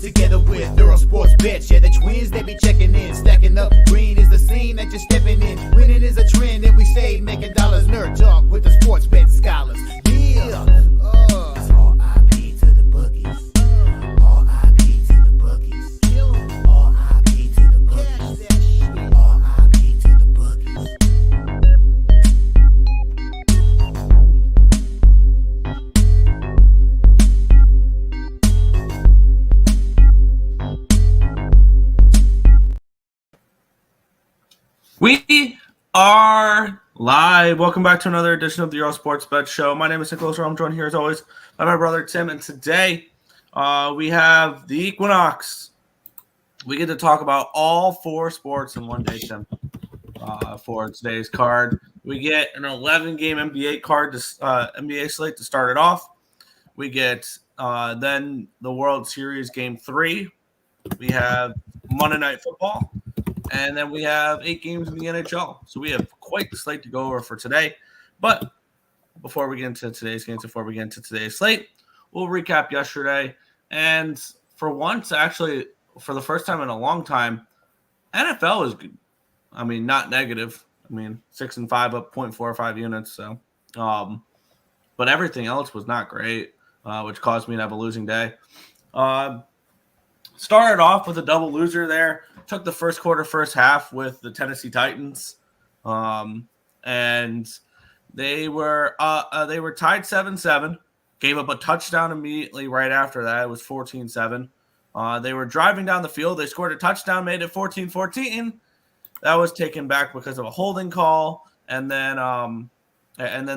together with Earle Sports Bets. Yeah, the twins, they be checking in, stacking up. Green is the scene that you're stepping in. Winning is a trend, and we say making dollars. Nerd talk with the sports bet scholars. Yeah, it's R.I.P. to the bookies. R.I.P. to the bookies. R.I.P. to the bookies. R.I.P. to the bookies. We are live. Welcome back to another edition of the Earle Sports Bet Show. My name is Nicholas. I'm joined here as always by my brother Tim, and today we have the Equinox. We get to talk about all four sports in one day, Tim. For today's card, we get an 11-game NBA card, NBA slate to start it off. We get then the World Series Game 3. We have Monday Night Football. And then we have 8 games in the NHL. So we have quite the slate to go over for today. But before we get into today's games, before we get into today's slate, we'll recap yesterday. And for once, actually, for the first time in a long time, NFL is good. I mean, not negative. I mean, 6-5 up 0.45 units. So, but everything else was not great, which caused me to have a losing day. Started off with a double loser there. Took the first quarter, first half with the Tennessee Titans, and they were tied 7-7. Gave up a touchdown immediately right after that. It was 14-7. They were driving down the field. They scored a touchdown, made it 14-14. That was taken back because of a holding call, and then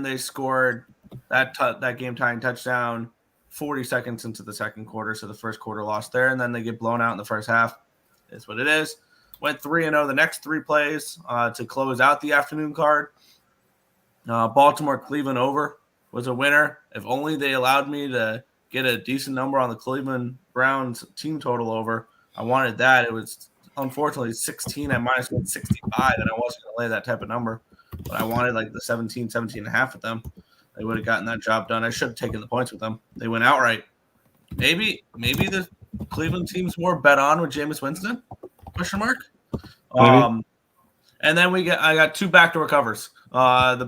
they scored that game-tying touchdown 40 seconds into the second quarter. So the first quarter lost there, and then they get blown out in the first half. Is what it is. Went 3-0 the next 3 plays to close out the afternoon card. Baltimore-Cleveland over was a winner. If only they allowed me to get a decent number on the Cleveland Browns team total over. I wanted that. It was unfortunately 16 at minus 165, and I wasn't going to lay that type of number. But I wanted like the 17.5 with them. They would have gotten that job done. I should have taken the points with them. They went outright. Maybe the Cleveland team's more bet on with Jameis Winston? Question mark. And then I got 2 backdoor covers. The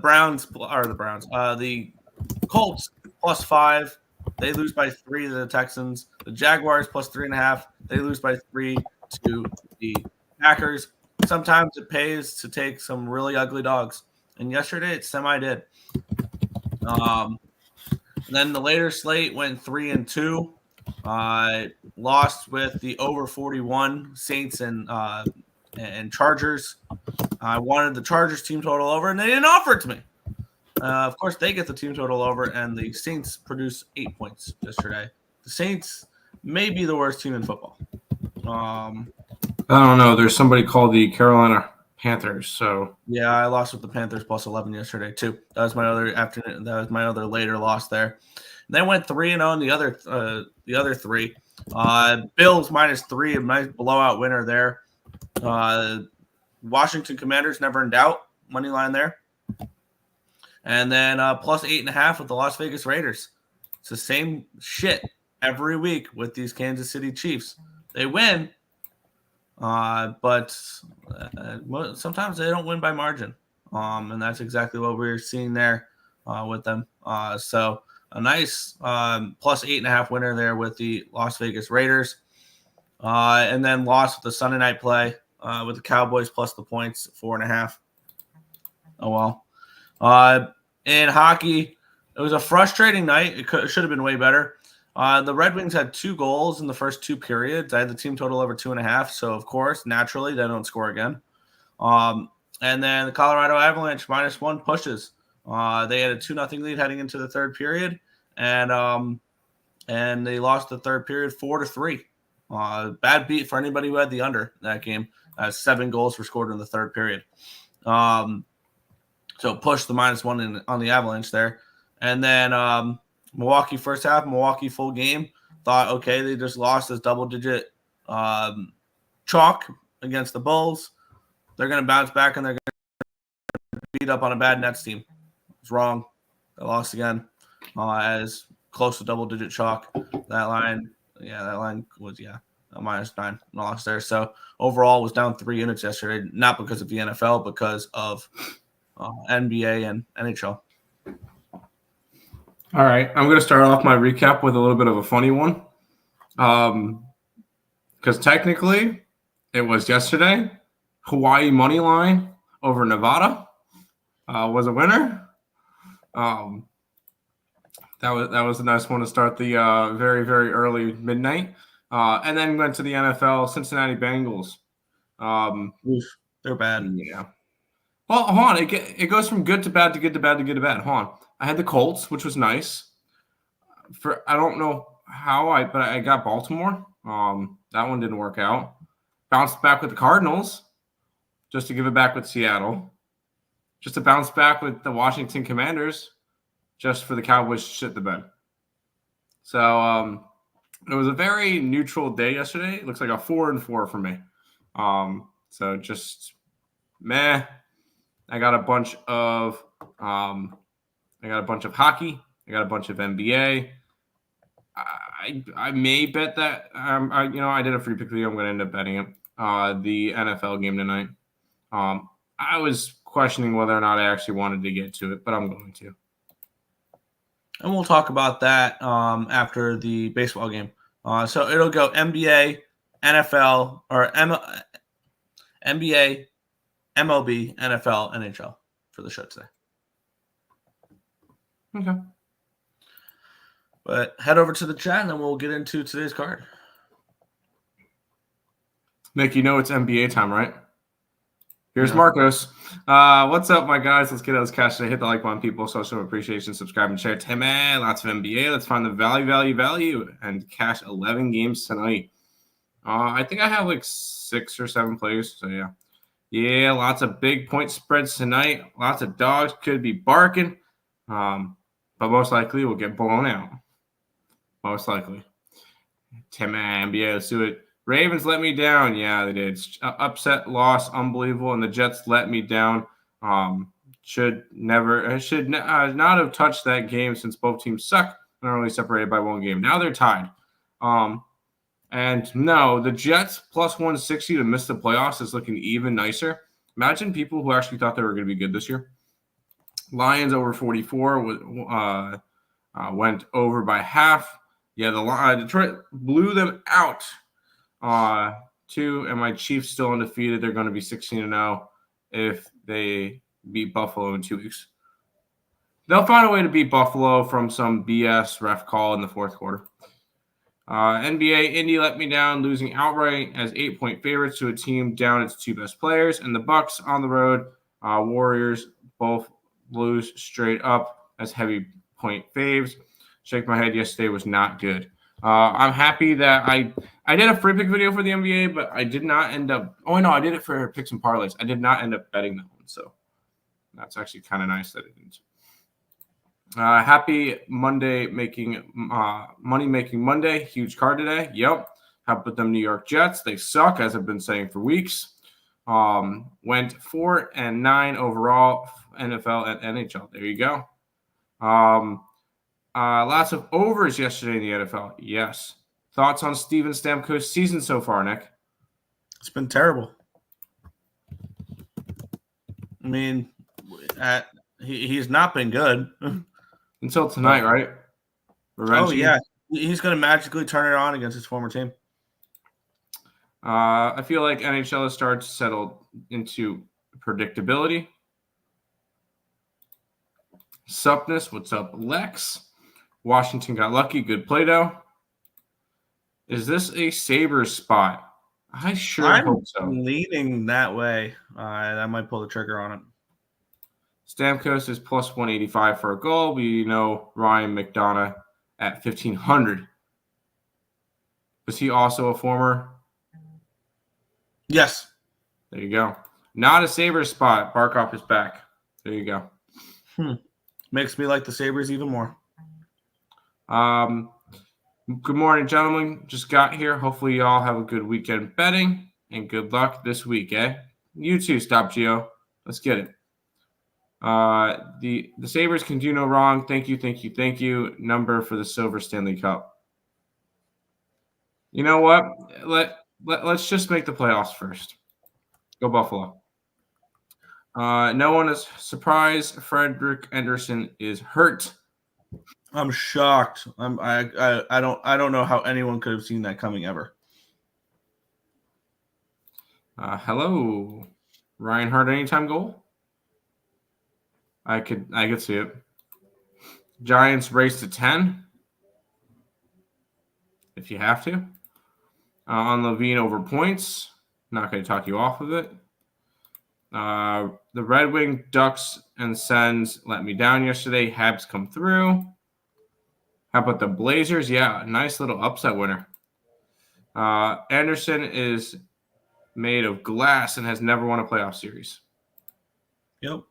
Colts +5. They lose by 3 to the Texans. The Jaguars +3.5. They lose by 3 to the Packers. Sometimes it pays to take some really ugly dogs, and yesterday it semi did. Then the later slate went 3-2. Lost with the over 41 Saints and Chargers. I wanted the Chargers team total over, and they didn't offer it to me. Of course, they get the team total over, and the Saints produce 8 points yesterday. The Saints may be the worst team in football. I don't know. There's somebody called the Carolina Panthers. So yeah, I lost with the Panthers +11 yesterday too. That was my other afternoon. That was my other later loss there. And they went 3-0 in the other 3. Bills -3, a nice blowout winner there. Washington Commanders never in doubt, money line there. And then +8.5 with the Las Vegas Raiders. It's the same shit every week with these Kansas City Chiefs. They win, but sometimes they don't win by margin. And that's exactly what we're seeing there with them. So a nice +8.5 winner there with the Las Vegas Raiders. And then lost with the Sunday night play with the Cowboys plus the points, 4.5. Oh, well. In hockey, it was a frustrating night. It should have been way better. The Red Wings had 2 goals in the first 2 periods. I had the team total over 2.5. So, of course, naturally, they don't score again. And then the Colorado Avalanche -1 pushes. They had a 2-0 lead heading into the third period. And they lost the third period 4-3. Bad beat for anybody who had the under that game. 7 goals were scored in the third period. So pushed the -1 on the Avalanche there. And then Milwaukee first half, Milwaukee full game. Thought, okay, they just lost this double-digit chalk against the Bulls. They're going to bounce back, and they're going to beat up on a bad Nets team. It's wrong. They lost again as close to double-digit chalk. That line was a -9 loss there. So overall, was down 3 units yesterday, not because of the NFL, because of NBA and NHL. All right, I'm going to start off my recap with a little bit of a funny one. Because technically, it was yesterday. Hawaii money line over Nevada was a winner. That was a nice one to start the very, very early midnight. And then went to the NFL, Cincinnati Bengals. They're bad. Yeah. Well, hold on. It goes from good to bad to good to bad to good to bad. Hold on. I had the Colts, which was nice. I don't know how but I got Baltimore. That one didn't work out. Bounced back with the Cardinals, just to give it back with Seattle. Just to bounce back with the Washington Commanders, just for the Cowboys to shit the bed. So it was a very neutral day yesterday. It looks like a 4-4 for me. So just meh. I got a bunch of hockey. I got a bunch of NBA. I may bet that I did a free pick video. I'm going to end up betting it. The NFL game tonight. I was questioning whether or not I actually wanted to get to it, but I'm going to. And we'll talk about that after the baseball game. So it'll go NBA, NFL, or NBA, MLB, NFL, NHL for the show today. Okay. But head over to the chat and then we'll get into today's card. Nick, you know it's NBA time, right? Here's Marcos. What's up, my guys? Let's get those cash today. Hit the like button, people. Social appreciation, subscribe, and share. Tim, lots of NBA. Let's find the value, and cash 11 games tonight. I think I have like 6 or 7 plays. So, yeah. Yeah, lots of big point spreads tonight. Lots of dogs could be barking. But most likely we'll get blown out. Most likely. Tim, NBA, let's do it. Ravens let me down. Yeah, they did. Upset, loss, unbelievable. And the Jets let me down. Should not have touched that game since both teams suck and are only separated by 1 game. Now they're tied. And no, the Jets plus 160 to miss the playoffs is looking even nicer. Imagine people who actually thought they were going to be good this year. Lions over 44 went over by half. Yeah, the Detroit blew them out. 2, and my Chiefs still undefeated. They're going to be 16-0 if they beat Buffalo in 2 weeks. They'll find a way to beat Buffalo from some BS ref call in the 4th quarter. NBA, Indy let me down, losing outright as 8-point favorites to a team down its 2 best players. And the Bucks on the road, Warriors both lose straight up as heavy point faves. Shake my head yesterday was not good. I'm happy that I did a free pick video for the NBA, but I did not end up. Oh, no, I did it for picks and parlays. I did not end up betting that one. So that's actually kind of nice that it didn't. Happy Monday money making Monday. Huge card today. Yep. How about them New York Jets? They suck, as I've been saying for weeks. Went 4-9 overall, NFL and NHL. There you go. Lots of overs yesterday in the NFL. Yes. Thoughts on Steven Stamkos' season so far, Nick? It's been terrible. I mean, he's not been good. Until tonight, right? Revenge. Oh, yeah. He's going to magically turn it on against his former team. I feel like NHL has started to settle into predictability. Supness. What's up, Lex? Washington got lucky. Good play, though. Is this a Sabres spot? I sure hope so. I'm leaning that way. I might pull the trigger on it. Stamkos is plus 185 for a goal. We know Ryan McDonough at 1,500. Was he also a former? Yes. There you go. Not a Sabres spot. Barkov is back. There you go. Makes me like the Sabres even more. Good morning, gentlemen. Just got here. Hopefully you all have a good weekend betting and good luck this week, eh? You too, Stop Geo. Let's get it. The Sabres can do no wrong. Thank you. Number for the Silver Stanley Cup. You know what? Let's just make the playoffs first. Go Buffalo. No one is surprised. Frederick Anderson is hurt. I'm shocked. I don't know how anyone could have seen that coming ever. Hello, Reinhardt. Anytime goal. I could see it. Giants race to 10. If you have to. On Levine over points. Not going to talk you off of it. The Red Wing, Ducks, and Sens let me down yesterday. Habs come through. How about the Blazers? Yeah, nice little upset winner. Anderson is made of glass and has never won a playoff series. Yep.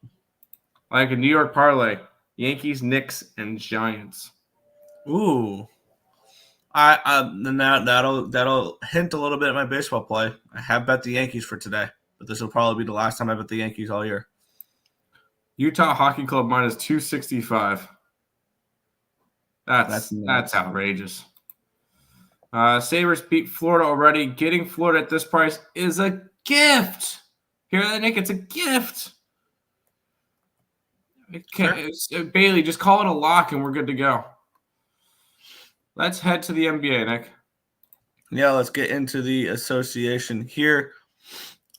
Like a New York parlay. Yankees, Knicks, and Giants. Ooh. That'll hint a little bit at my baseball play. I have bet the Yankees for today, but this will probably be the last time I bet the Yankees all year. Utah Hockey Club minus 265. That's outrageous. Sabres beat Florida already. Getting Florida at this price is a gift. Hear that, Nick? It's a gift. Bailey, just call it a lock and we're good to go. Let's head to the NBA, Nick. Yeah, let's get into the association here.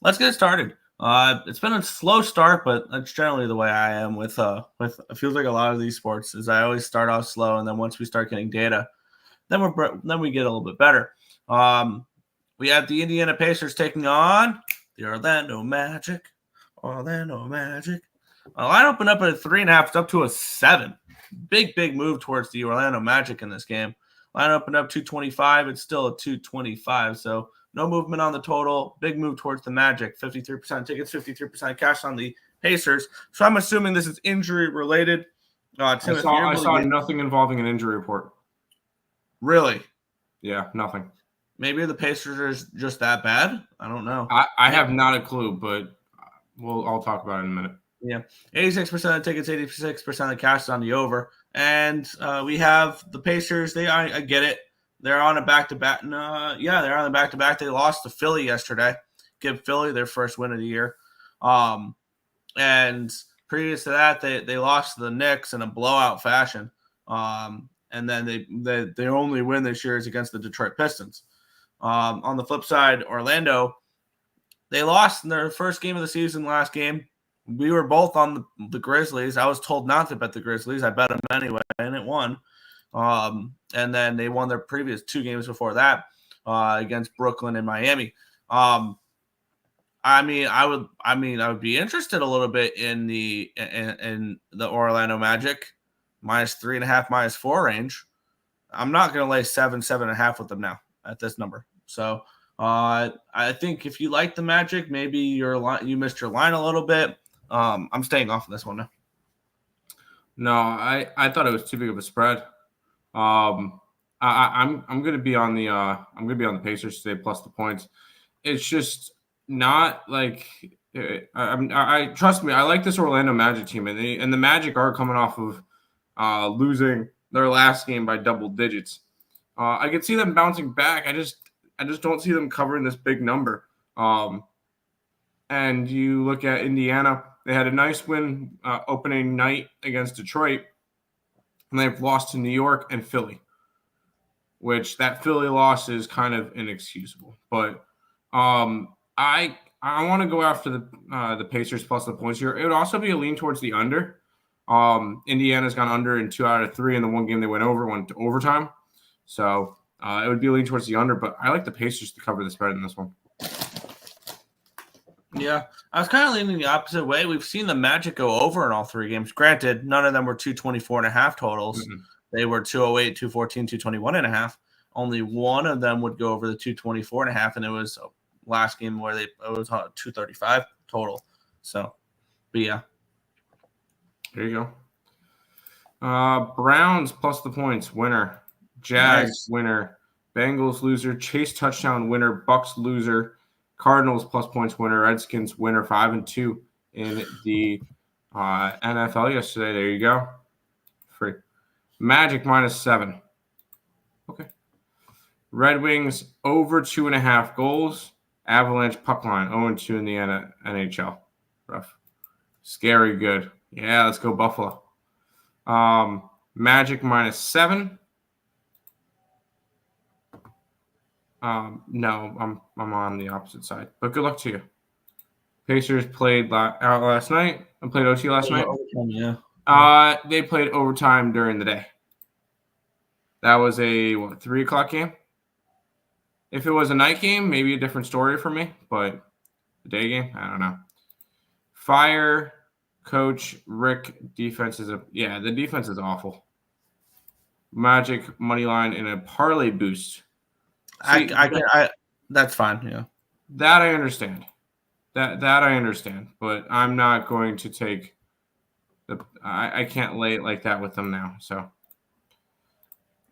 Let's get started. It's been a slow start, but that's generally the way I am with it feels like a lot of these sports is I always start off slow, and then once we start getting data, then we get a little bit better. We have the Indiana Pacers taking on the Orlando Magic. Line opened up at a 3.5. It's up to a 7. Big move towards the Orlando Magic in this game. Line opened up 225. It's still a 225. So no movement on the total. Big move towards the Magic. 53% tickets, 53% cash on the Pacers. So I'm assuming this is injury related. Tim, I saw nothing involving an injury report. Really? Yeah, nothing. Maybe the Pacers are just that bad. I don't know. I have not a clue, but I'll talk about it in a minute. Yeah, 86% of tickets, 86% of cash on the over. And we have the Pacers. I get it. They're on a back-to-back. They're on a back-to-back. They lost to Philly yesterday. Give Philly their first win of the year. And previous to that, they lost to the Knicks in a blowout fashion. And then they only win this year is against the Detroit Pistons. On the flip side, Orlando, they lost in their first game of the season last game. We were both on the Grizzlies. I was told not to bet the Grizzlies. I bet them anyway, and it won. And then they won their previous 2 games before that against Brooklyn and Miami. I would be interested a little bit in the Orlando Magic -3.5, -4 range. I'm not going to lay 7.5 with them now at this number. So I think if you like the Magic, maybe you missed your line a little bit. I'm staying off of this one now. No, I thought it was too big of a spread. I'm going to be on the Pacers today plus the points. It's just not like I trust me. I like this Orlando Magic team, and the Magic are coming off of losing their last game by double digits. I could see them bouncing back. I just don't see them covering this big number. And you look at Indiana. They had a nice win opening night against Detroit, and they've lost to New York and Philly, which that Philly loss is kind of inexcusable. But I want to go after the Pacers plus the points here. It would also be a lean towards the under. Indiana's gone under in 2 out of 3 in the one game they went to overtime. So it would be a lean towards the under, but I like the Pacers to cover the spread in this one. Yeah, I was kind of leaning the opposite way. We've seen the Magic go over in all 3 games. Granted, none of them were 224.5 totals. Mm-hmm. They were 208, 214, 221.5. Only one of them would go over the 224.5, and it was last game where it was 235 total. So, but yeah. There you go. Browns plus the points, winner. Jags, winner. Bengals, loser. Chase, touchdown, winner. Bucks, loser. Cardinals, plus points, winner. Redskins, winner. 5-2 in the NFL yesterday. There you go. Free. Magic, -7. Okay. Red Wings over 2.5 goals. Avalanche puck line 0-2 in the NHL. Rough. Scary good. Yeah, let's go Buffalo. Magic -7. No, I'm on the opposite side. But good luck to you. Pacers played out last night and played OT last night. Yeah. They played overtime during the day. That was a 3 o'clock game. If it was a night game, maybe a different story for me. But the day game, I don't know. Fire coach Rick defense is the defense is awful. Magic money line in a parlay boost. See, that's fine. Yeah, that I understand. That I understand, but I'm not going to take the. I can't lay it like that with them now. So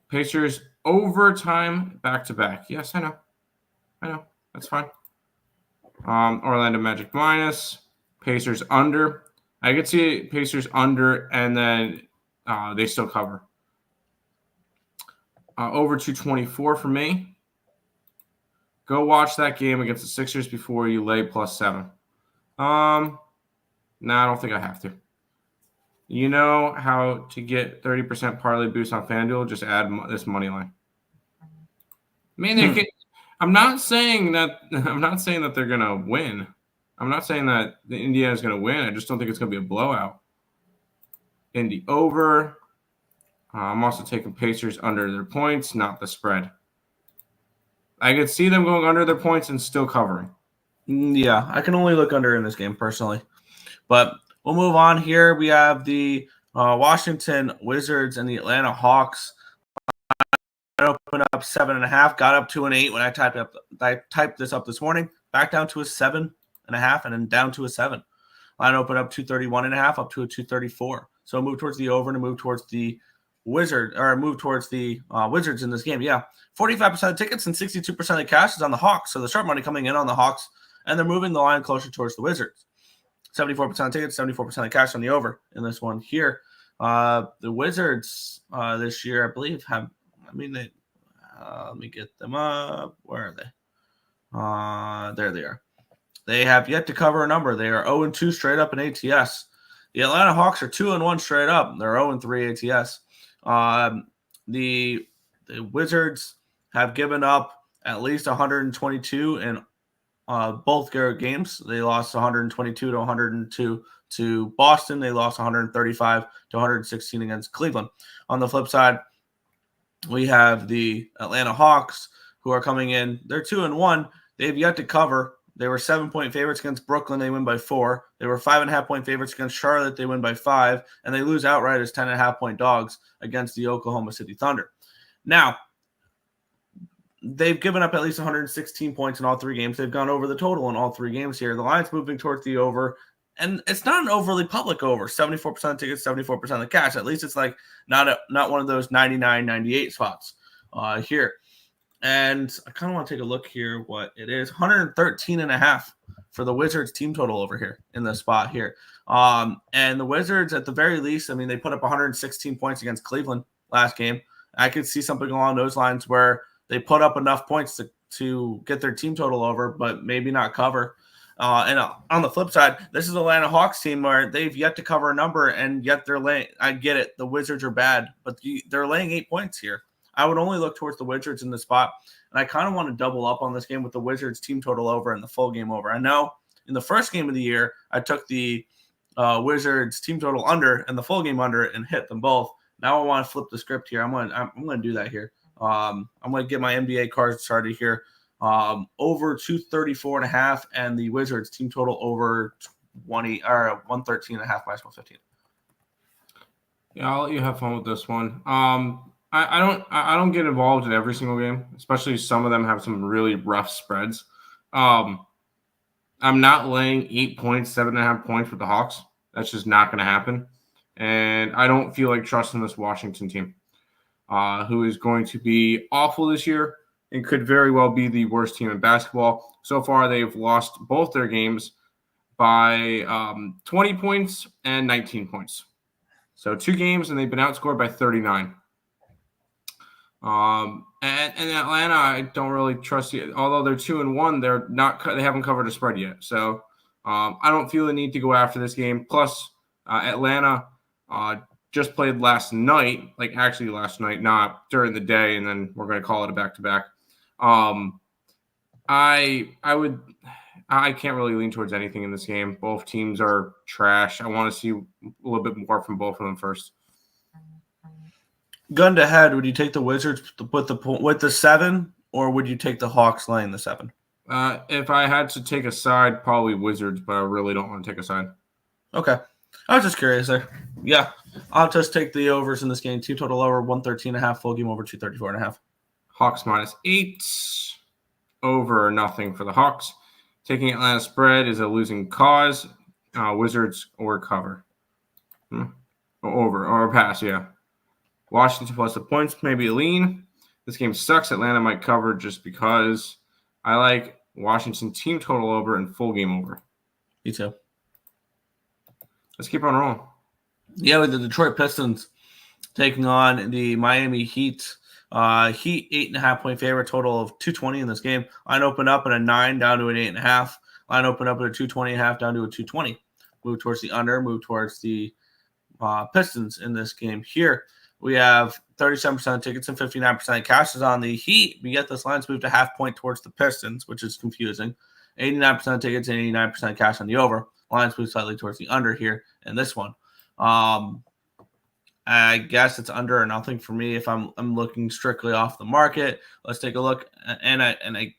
Pacers overtime back to back. Yes, I know. That's fine. Orlando Magic minus. Pacers under. I could see Pacers under, and then they still cover. Over 224 for me. Go watch that game against the Sixers before you lay +7. I don't think I have to. You know how to get 30% parlay boost on FanDuel? Just add this money line. I mean, I'm not saying that they're gonna win. I'm not saying that the Indiana's gonna win. I just don't think it's gonna be a blowout. Indy over. I'm also taking Pacers under their points, not the spread. I could see them going under their points and still covering. Yeah, I can only look under in this game personally. But we'll move on here. We have the Washington Wizards and the Atlanta Hawks. I opened up 7.5, got up to an 8 when I typed this up this morning. Back down to a 7.5, and then down to a 7. Line opened up 231.5 up to a 234. So move towards the over and move towards the Wizards in this game. Yeah, 45% of tickets and 62% of the cash is on the Hawks. So the sharp money coming in on the Hawks, and they're moving the line closer towards the Wizards. 74% of tickets, 74% of cash on the over in this one here. The Wizards this year, I believe, let me get them up. Where are they? There they are. They have yet to cover a number. They are 0-2 straight up in ATS. The Atlanta Hawks are 2-1 straight up. They're 0-3 ATS. The Wizards have given up at least 122 in both games. They lost 122 to 102 to Boston. They lost 135 to 116 against Cleveland. On the flip side, we have the Atlanta Hawks, who are coming in. They're 2-1. They've yet to cover. They were 7-point favorites against Brooklyn. They win by 4. They were 5.5-point favorites against Charlotte. They win by 5. And they lose outright as 10.5-point dogs against the Oklahoma City Thunder. Now, they've given up at least 116 points in all 3 games. They've gone over the total in all 3 games here. The line's moving towards the over. And it's not an overly public over. 74% of tickets, 74% of the cash. At least it's like not one of those 99, 98 spots here. And I kind of want to take a look here what it is. 113.5 for the Wizards team total over here in the spot here. And the Wizards, at the very least, I mean, they put up 116 points against Cleveland last game. I could see something along those lines where they put up enough points to get their team total over, but maybe not cover. And on the flip side, this is the Atlanta Hawks team where they've yet to cover a number, and yet they're laying. I get it. The Wizards are bad, but they're laying 8 points here. I would only look towards the Wizards in the spot, and I kind of want to double up on this game with the Wizards team total over and the full game over. I know in the first game of the year, I took the Wizards team total under and the full game under and hit them both. Now I want to flip the script here. I'm going to do that here. I'm going to get my NBA cards started here. Over 234.5 and the Wizards team total over 113.5 minus 115. Yeah, I'll let you have fun with this one. I don't get involved in every single game, especially some of them have some really rough spreads. I'm not laying 8 points, 7.5 points with the Hawks. That's just not going to happen. And I don't feel like trusting this Washington team, who is going to be awful this year and could very well be the worst team in basketball. So far, they've lost both their games by 20 points and 19 points. So 2 games, and they've been outscored by 39. And Atlanta, I don't really trust you. Although they're 2-1, they haven't covered a spread yet. So I don't feel the need to go after this game. Plus, Atlanta just played last night, like actually last night, not during the day, and then we're going to call it a back-to-back. I can't really lean towards anything in this game. Both teams are trash. I want to see a little bit more from both of them first. Gun to head, would you take the Wizards with the 7, or would you take the Hawks laying the 7? If I had to take a side, probably Wizards, but I really don't want to take a side. Okay. I was just curious there. Yeah. I'll just take the overs in this game. Team total over 113.5, full game over 234.5. Hawks -8. Over or nothing for the Hawks. Taking Atlanta spread is a losing cause. Wizards or cover. Over or pass, yeah. Washington plus the points, maybe a lean. This game sucks. Atlanta might cover just because. I like Washington team total over and full game over. Me too. Let's keep on rolling. Yeah, with the Detroit Pistons taking on the Miami Heat. Heat 8.5-point favorite, total of 220 in this game. Line open up at a 9 down to an 8.5. Line open up at a 220.5 down to a 220. Move towards the under, move towards the Pistons in this game here. We have 37% tickets and 59% cashes on the Heat. We get this line's moved to half point towards the Pistons, which is confusing. 89% tickets and 89% cash on the over. Line's moved slightly towards the under here in this one. I guess it's under or nothing for me if I'm looking strictly off the market. Let's take a look. And I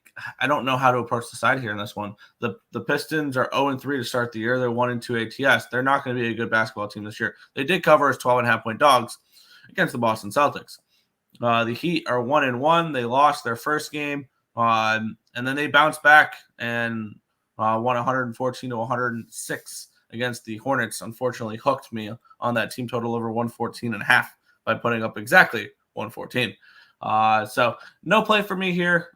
don't know how to approach the side here in this one. The Pistons are 0-3 to start the year. They're 1-2 ATS. They're not going to be a good basketball team this year. They did cover as 12.5-point dogs against the Boston Celtics. The Heat are 1-1. They lost their first game, and then they bounced back and won 114-106 against the Hornets. Unfortunately, hooked me on that team total over 114.5 by putting up exactly 114. So no play for me here.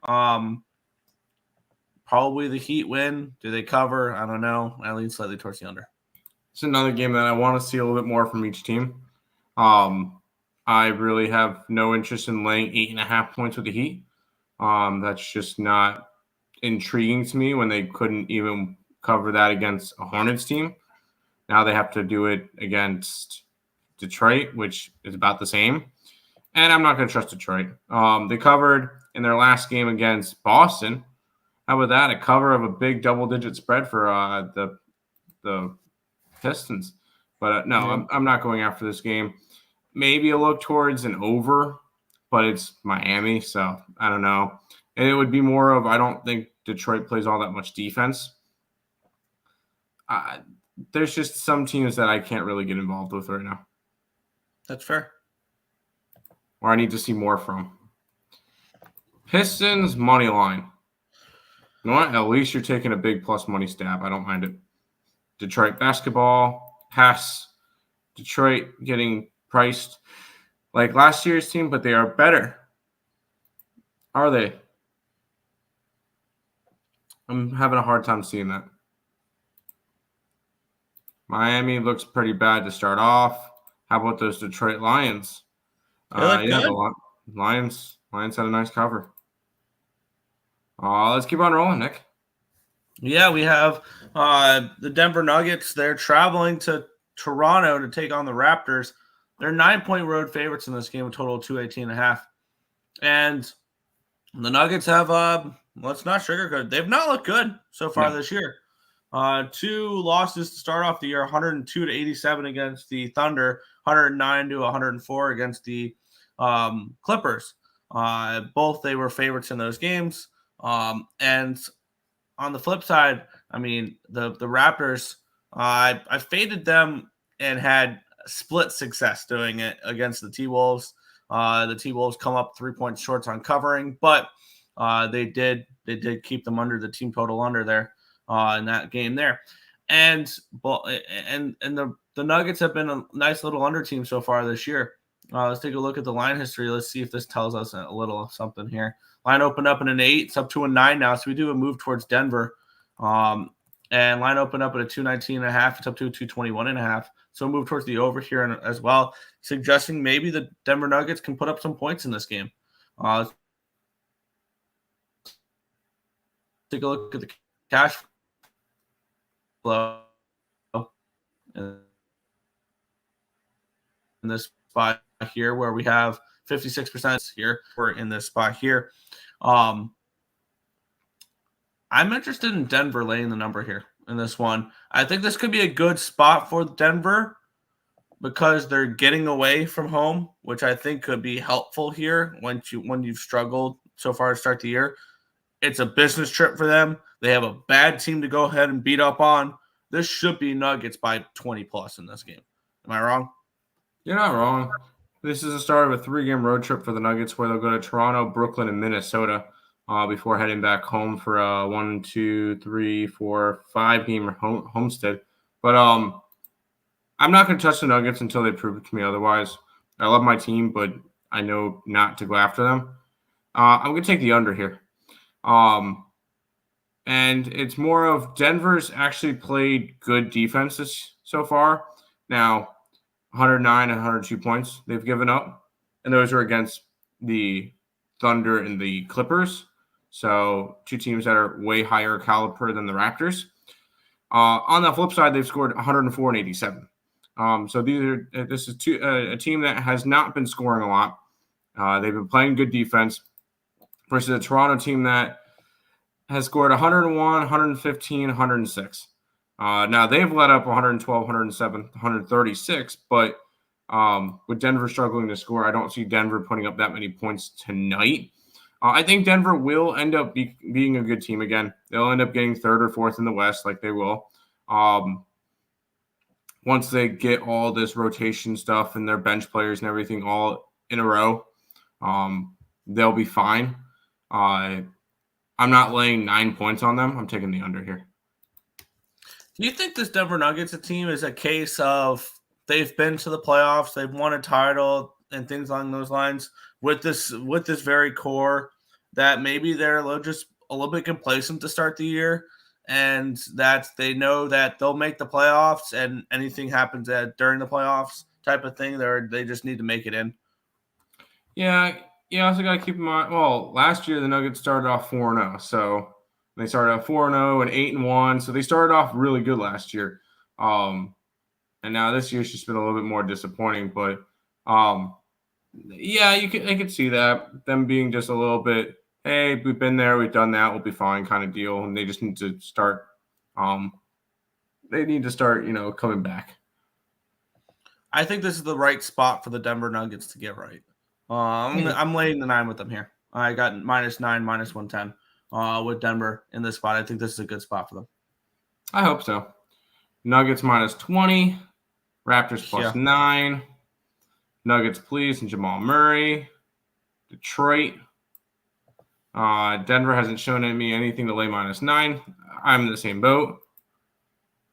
Probably the Heat win. Do they cover? I don't know. I lean slightly towards the under. It's another game that I want to see a little bit more from each team. I really have no interest in laying 8.5 points with the Heat. That's just not intriguing to me when they couldn't even cover that against a Hornets team. Now they have to do it against Detroit, which is about the same. And I'm not going to trust Detroit. They covered in their last game against Boston. How about that? A cover of a big double-digit spread for the Pistons. But no, I'm not going after this game. Maybe a look towards an over, but it's Miami, so I don't know. And it would be more of, I don't think Detroit plays all that much defense. There's just some teams that I can't really get involved with right now. That's fair. Or I need to see more from. Pistons money line. You know what? At least you're taking a big plus money stab. I don't mind it. Detroit basketball, pass. Detroit getting priced like last year's team, but they are better. Are they? I'm having a hard time seeing that. Miami looks pretty bad to start off. How about those Detroit Lions? The Lions had a nice cover. Let's keep on rolling, Nick. Yeah, we have the Denver Nuggets. They're traveling to Toronto to take on the Raptors. They're 9-point road favorites in this game, a total of 218.5. And the Nuggets have, let's not sugarcoat, they've not looked good so far this year. 2 losses to start off the year, 102-87 against the Thunder, 109-104 against the Clippers. Both they were favorites in those games. And on the flip side, I mean, the Raptors, I faded them and had split success doing it against the T-Wolves. The T-Wolves come up 3 points short on covering, but they did keep them under the team total under there in that game there. And the Nuggets have been a nice little under team so far this year. Let's take a look at the line history. Let's see if this tells us a little something here. Line opened up in an 8. It's up to a 9 now. So we do a move towards Denver. And line opened up at a 219.5. It's up to a 221.5. So move towards the over here as well, suggesting maybe the Denver Nuggets can put up some points in this game. Let's take a look at the cash flow in this spot here, where we have 56% here. We're in this spot here. I'm interested in Denver laying the number here in this one. I think this could be a good spot for Denver because they're getting away from home, which I think could be helpful here when you've struggled so far to start the year. It's a business trip for them. They have a bad team to go ahead and beat up on. This should be Nuggets by 20 plus in this game. Am I wrong? You're not wrong. This is the start of a 3-game road trip for the Nuggets where they'll go to Toronto, Brooklyn, and Minnesota before heading back home for a 5-game homestead. But I'm not going to touch the Nuggets until they prove it to me otherwise. I love my team, but I know not to go after them. I'm going to take the under here. And it's more of Denver's actually played good defenses so far. Now, 109 and 102 points they've given up, and those are against the Thunder and the Clippers. So 2 teams that are way higher caliber than the Raptors. On the flip side, they've scored 104 and 87. So this is a team that has not been scoring a lot. They've been playing good defense versus a Toronto team that has scored 101, 115, 106. Now, they've let up 112, 107, 136, but with Denver struggling to score, I don't see Denver putting up that many points tonight. I think Denver will end up being a good team again. They'll end up getting 3rd or 4th in the West like they will. Once they get all this rotation stuff and their bench players and everything all in a row, they'll be fine. I'm not laying 9 points on them. I'm taking the under here. Do you think this Denver Nuggets team is a case of they've been to the playoffs, they've won a title, and things along those lines with this very core that maybe they're a little bit complacent to start the year, and that they know that they'll make the playoffs and anything happens during the playoffs type of thing, they just need to make it in? Yeah, you also got to keep in mind, well, last year the Nuggets started off 4-0, so they started off 4-0 and 8-1, so they started off really good last year. And now this year's just been a little bit more disappointing, but yeah, I could see that, them being just a little bit, hey, we've been there, we've done that, we'll be fine kind of deal, and they just need to start coming back. I think this is the right spot for the Denver Nuggets to get right. I'm laying the 9 with them here. I got -9, -110 with Denver in this spot. I think this is a good spot for them. I hope so. Nuggets -20, Raptors +9, Nuggets please and Jamal Murray, Detroit. Denver hasn't shown me anything to lay -9. I'm in the same boat.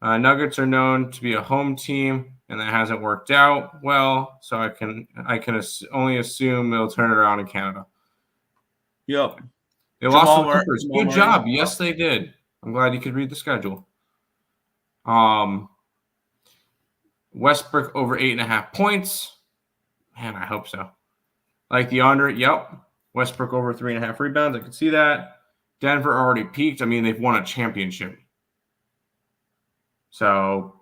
Nuggets are known to be a home team, and that hasn't worked out well. So I can only assume they'll turn it around in Canada. Yep. They lost to the Clippers. Good job. Yes, they did. I'm glad you could read the schedule. Westbrook over 8.5 points. Man, I hope so. Like the under. Yep. Westbrook over 3.5 rebounds. I can see that. Denver already peaked. I mean, they've won a championship. So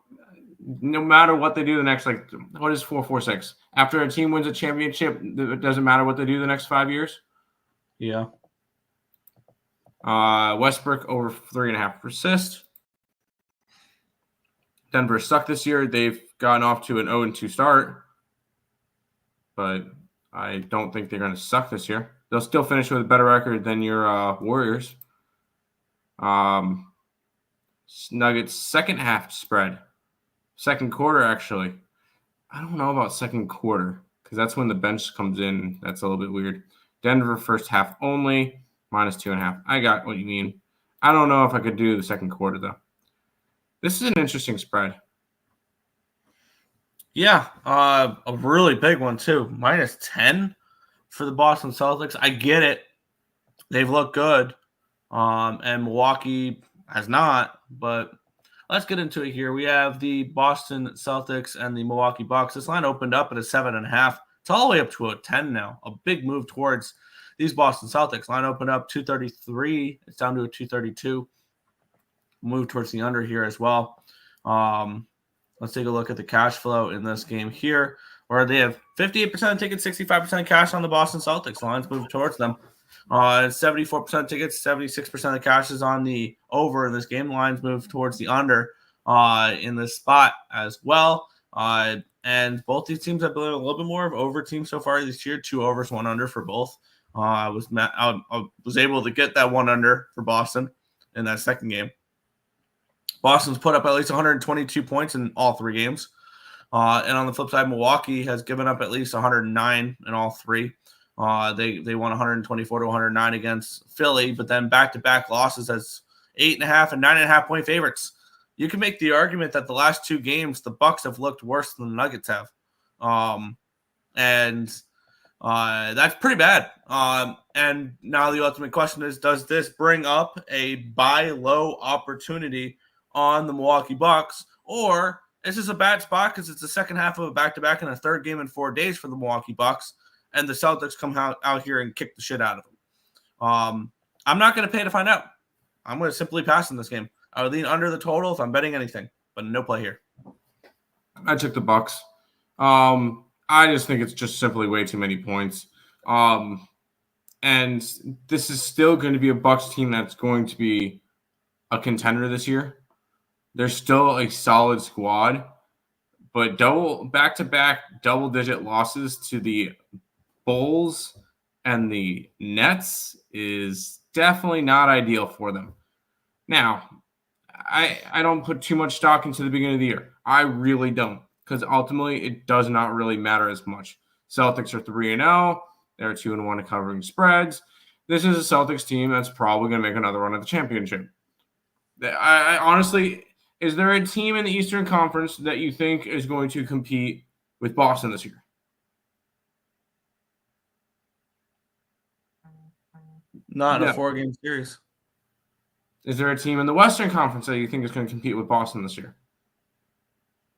no matter what they do the next, what is 4-4-6? After a team wins a championship, it doesn't matter what they do the next 5 years? Yeah. Westbrook over 3.5 assists. Denver sucked this year. They've gotten off to an 0-2 start. But I don't think they're going to suck this year. They'll still finish with a better record than your Warriors. Nuggets second half spread. Second quarter, actually. I don't know about second quarter because that's when the bench comes in. That's a little bit weird. Denver first half only, -2.5. I got what you mean. I don't know if I could do the second quarter, though. This is an interesting spread. Yeah, a really big one, too. -10 for the Boston Celtics. I get it. They've looked good, and Milwaukee has not, but let's get into it here. We have the Boston Celtics and the Milwaukee Bucks. This line opened up at a 7.5. It's all the way up to a 10 now. A big move towards these Boston Celtics. Line opened up 233. It's down to a 232. Move towards the under here as well. Let's take a look at the cash flow in this game here, where they have 58% of tickets, 65% cash on the Boston Celtics. Lines move towards them. 74% tickets, 76% of the cash is on the over in this game. Lines move towards the under in this spot as well. And both these teams have been a little bit more of over teams so far this year. 2 overs, 1 under for both. I was able to get that 1 under for Boston in that second game. Boston's put up at least 122 points in all 3 games. And on the flip side, Milwaukee has given up at least 109 in all 3. They won 124 to 109 against Philly, but then back-to-back losses as 8.5 and 9.5 point favorites. You can make the argument that the last 2 games, the Bucks have looked worse than the Nuggets have. And that's pretty bad. And now the ultimate question is, does this bring up a buy low opportunity on the Milwaukee Bucks, or is this a bad spot because it's the second half of a back-to-back and a third game in 4 days for the Milwaukee Bucks, and the Celtics come out here and kick the shit out of them? I'm not going to pay to find out. I'm going to simply pass in this game. I would lean under the total if I'm betting anything, but no play here. I took the Bucks. I just think it's just simply way too many points. And this is still going to be a Bucks team that's going to be a contender this year. They're still a solid squad, but back-to-back double-digit losses to the Bulls and the Nets is definitely not ideal for them. Now, I don't put too much stock into the beginning of the year. I really don't, because ultimately it does not really matter as much. Celtics are 3-0. They're 2-1 covering spreads. This is a Celtics team that's probably going to make another run at the championship. I honestly, is there a team in the Eastern Conference that you think is going to compete with Boston this year? Not in a 4-game series. Is there a team in the Western Conference that you think is going to compete with Boston this year?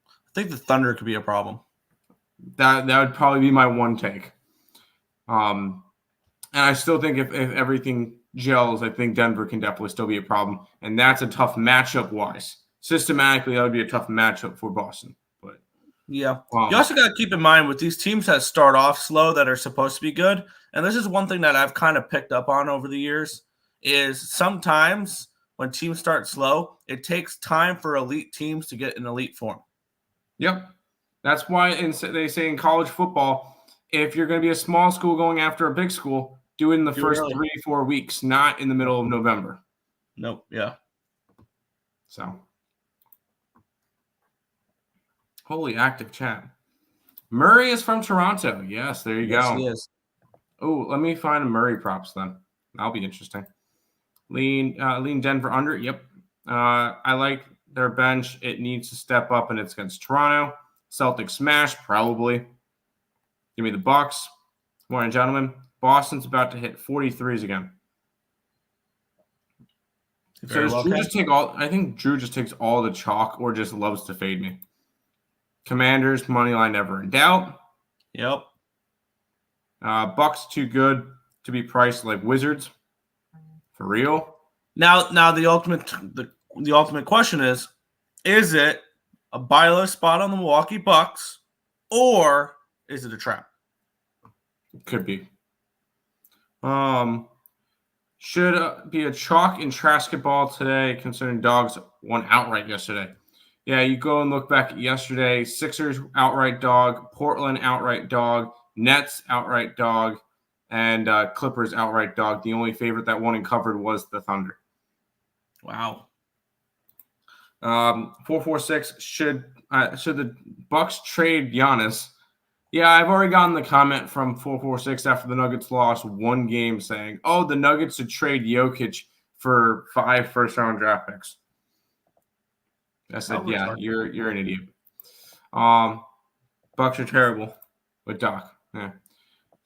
I think the Thunder could be a problem. That would probably be my one take. And I still think if everything gels, I think Denver can definitely still be a problem. And that's a tough matchup-wise. Systematically, that would be a tough matchup for Boston. But yeah. You also got to keep in mind with these teams that start off slow that are supposed to be good, and this is one thing that I've kind of picked up on over the years, is sometimes when teams start slow, it takes time for elite teams to get in elite form. Yep. That's why they say in college football, if you're going to be a small school going after a big school, do it in the first 3-4 weeks, not in the middle of November. Nope. Yeah. So. Holy active chat. Murray is from Toronto. Yes, there you go. He is. Oh, let me find a Murray props then. That'll be interesting. Lean Denver under. Yep. I like their bench. It needs to step up, and it's against Toronto. Celtics smash, probably. Give me the Bucks. Morning, gentlemen. Boston's about to hit 43s again. So does Drew just take all? I think Drew just takes all the chalk or just loves to fade me. Commanders, money line never in doubt. Yep. Bucks too good to be priced like Wizards. For real. Now the ultimate question is it a buy low spot on the Milwaukee Bucks, or is it a trap? It could be. Should be a chalk in Trasketball today, considering Dogs won outright yesterday. Yeah, you go and look back at yesterday. Sixers outright dog, Portland outright dog, Nets outright dog, and Clippers outright dog. The only favorite that won and covered was the Thunder. Wow. 446 should the Bucks trade Giannis? Yeah, I've already gotten the comment from 446 after the Nuggets lost one game saying, "Oh, the Nuggets should trade Jokic for 5 first-round draft picks." I said, "Yeah, you're an idiot." Bucks are terrible with Doc. Yeah.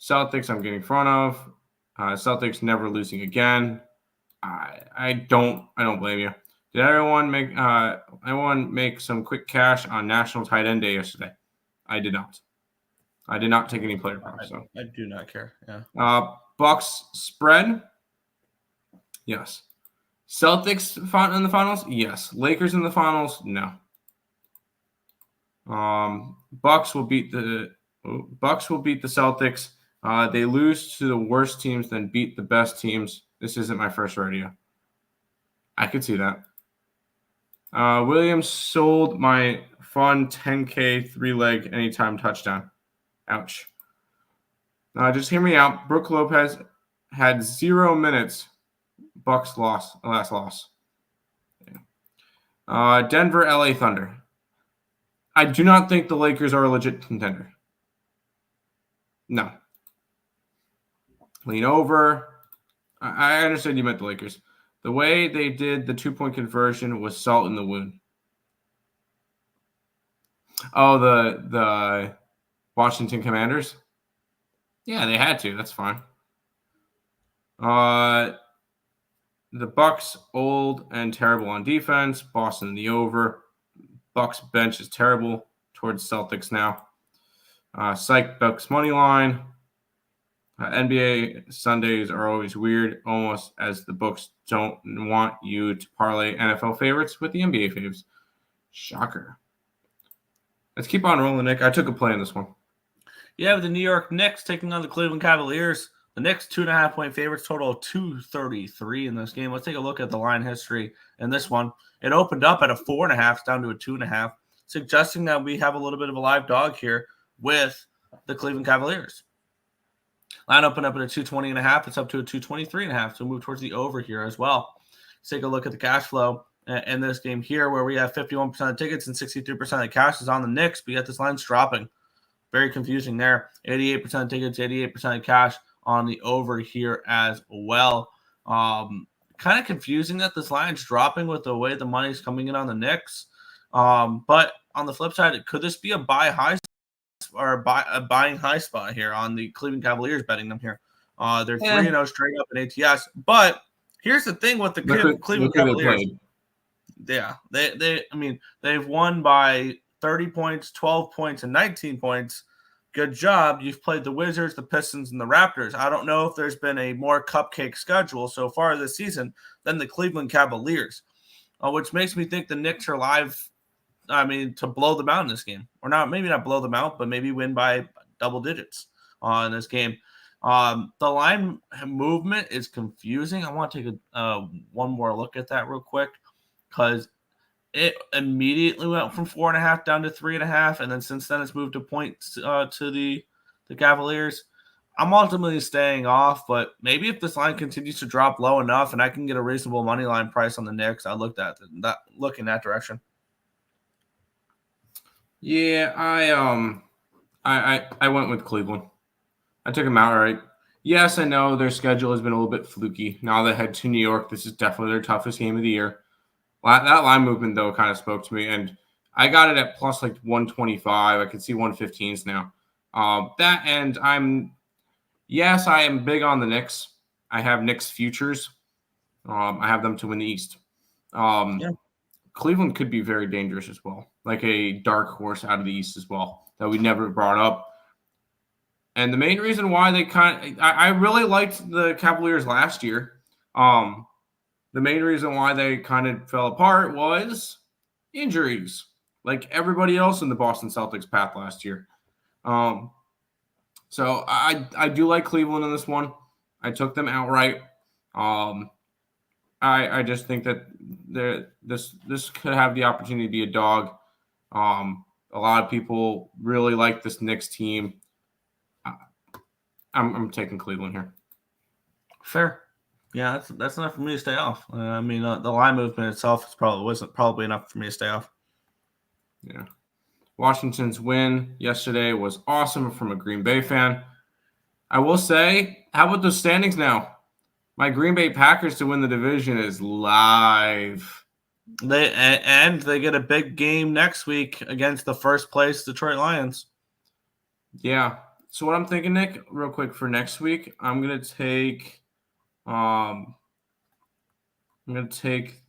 Celtics, I'm getting in front of. Celtics never losing again. I don't blame you. Did everyone make some quick cash on National Tight End Day yesterday? I did not. I did not take any player props. So I do not care. Yeah. Bucks spread. Yes. Celtics in the finals. Yes. Lakers in the finals. No. Bucks will beat the Celtics. They lose to the worst teams, then beat the best teams. This isn't my first rodeo. I could see that. Williams sold my fun 10K 3-leg anytime touchdown. Ouch. Just hear me out. Brook Lopez had 0 minutes. Bucks last loss. Yeah. Denver, LA Thunder. I do not think the Lakers are a legit contender. No. Lean over. I understand you meant the Lakers. The way they did the 2-point conversion was salt in the wound. Oh, the Washington Commanders? Yeah, they had to. That's fine. The Bucks old and terrible on defense. Boston the over. Bucks bench is terrible towards Celtics now. Psych Bucks money line. NBA Sundays are always weird, almost as the books don't want you to parlay NFL favorites with the NBA faves. Shocker. Let's keep on rolling, Nick. I took a play in this one. Yeah, the New York Knicks taking on the Cleveland Cavaliers. The Knicks 2.5-point favorites, total of 233 in this game. Let's take a look at the line history in this one. It opened up at a 4.5, down to a 2.5, suggesting that we have a little bit of a live dog here with the Cleveland Cavaliers. Line opened up at a 220.5. It's up to a 223.5. So move towards the over here as well. Let's take a look at the cash flow in this game here, where we have 51% of tickets and 63% of the cash is on the Knicks, but yet this line's dropping. Very confusing there. 88% of tickets, 88% of cash on the over here as well. Kind of confusing that this line's dropping with the way the money's coming in on the Knicks. But on the flip side, could this be a buy high or a buying high spot here on the Cleveland Cavaliers betting them here? They're 3-0 straight up in ATS. But here's the thing with the Cleveland Cavaliers. Yeah, they've won by 30 points, 12 points, and 19 points. Good job. You've played the Wizards, the Pistons, and the Raptors. I don't know if there's been a more cupcake schedule so far this season than the Cleveland Cavaliers, which makes me think the Knicks are live, to blow them out in this game. Or not, maybe not blow them out, but maybe win by double digits in this game. The line movement is confusing. I want to take one more look at that real quick because it immediately went from 4.5 down to 3.5, and then since then it's moved a point to the Cavaliers. I'm ultimately staying off, but maybe if this line continues to drop low enough and I can get a reasonable money line price on the Knicks, I'll look in that direction. Yeah, I went with Cleveland. I took them outright. Yes, I know their schedule has been a little bit fluky. Now they head to New York. This is definitely their toughest game of the year. That line movement, though, kind of spoke to me, and I got it at plus 125. I can see 115s now. I am big on the Knicks. I have Knicks futures. I have them to win the East. Cleveland could be very dangerous as well, like a dark horse out of the East as well that we never brought up. And the main reason why I really liked the Cavaliers last year. The main reason why they kind of fell apart was injuries, like everybody else in the Boston Celtics path last year. So I do like Cleveland in this one. I took them outright. I just think that this could have the opportunity to be a dog. A lot of people really like this Knicks team. I'm taking Cleveland here. Fair. Yeah, that's enough for me to stay off. The line movement itself wasn't probably enough for me to stay off. Yeah. Washington's win yesterday was awesome from a Green Bay fan. I will say, how about those standings now? My Green Bay Packers to win the division is live. They get a big game next week against the first place Detroit Lions. Yeah. So what I'm thinking, Nick, real quick for next week, I'm gonna take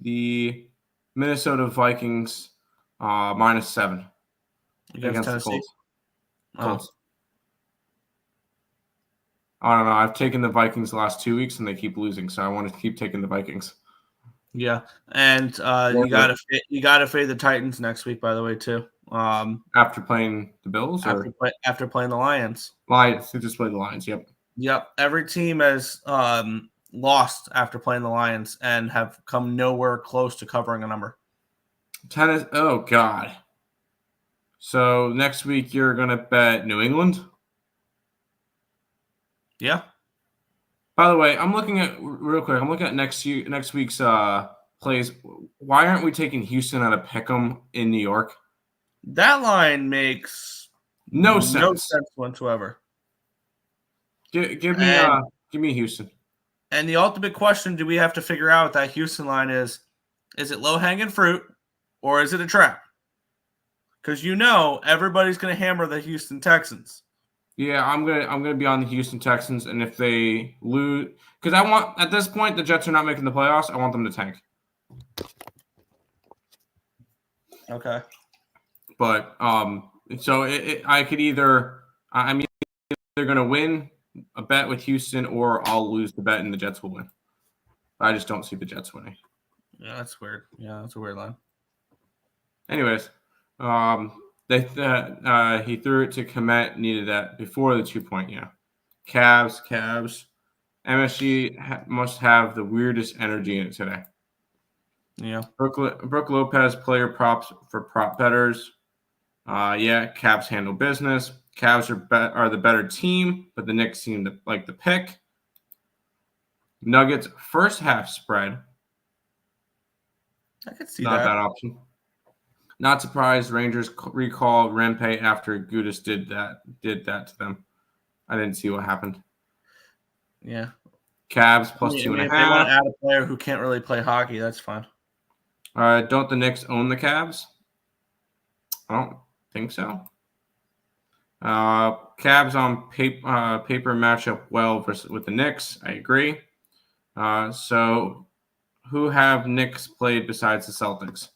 the Minnesota Vikings -7 against the Colts. Oh. I don't know. I've taken the Vikings the last 2 weeks, and they keep losing, so I want to keep taking the Vikings. Yeah, and you gotta fade the Titans next week, by the way, too. After playing the Bills After playing the Lions. Lions, who just played the Lions. Yep. Yep. Every team has lost after playing the Lions and have come nowhere close to covering a number. Tennis. Oh God. So next week you're gonna bet New England. Yeah. By the way, I'm looking at next week's plays. Why aren't we taking Houston out of Pick'em in New York? That line makes no sense whatsoever. Give me Houston. And the ultimate question do we have to figure out with that Houston line is it low-hanging fruit or is it a trap? Because everybody's going to hammer the Houston Texans. Yeah, I'm gonna be on the Houston Texans, and if they lose, because at this point the Jets are not making the playoffs. I want them to tank. Okay. But so I could either I'm either gonna win a bet with Houston or I'll lose the bet and the Jets will win. I just don't see the Jets winning. Yeah, that's weird. Yeah, that's a weird line. Anyways, he threw it to Komet, needed that before the 2-point. Yeah, Cavs. MSG must have the weirdest energy in it today. Yeah. Brooke Lopez player props for prop bettors. Yeah, Cavs handle business. Cavs are the better team, but the Knicks seem to like the pick. Nuggets first half spread. I could see Not a bad option. Not surprised. Rangers recall Rempe after Gudis did that to them. I didn't see what happened. Yeah. Cavs plus 2.5. If they want to add a player who can't really play hockey, that's fine. Don't the Knicks own the Cavs? I don't think so. Cavs on paper matchup well with the Knicks. I agree. So who have Knicks played besides the Celtics?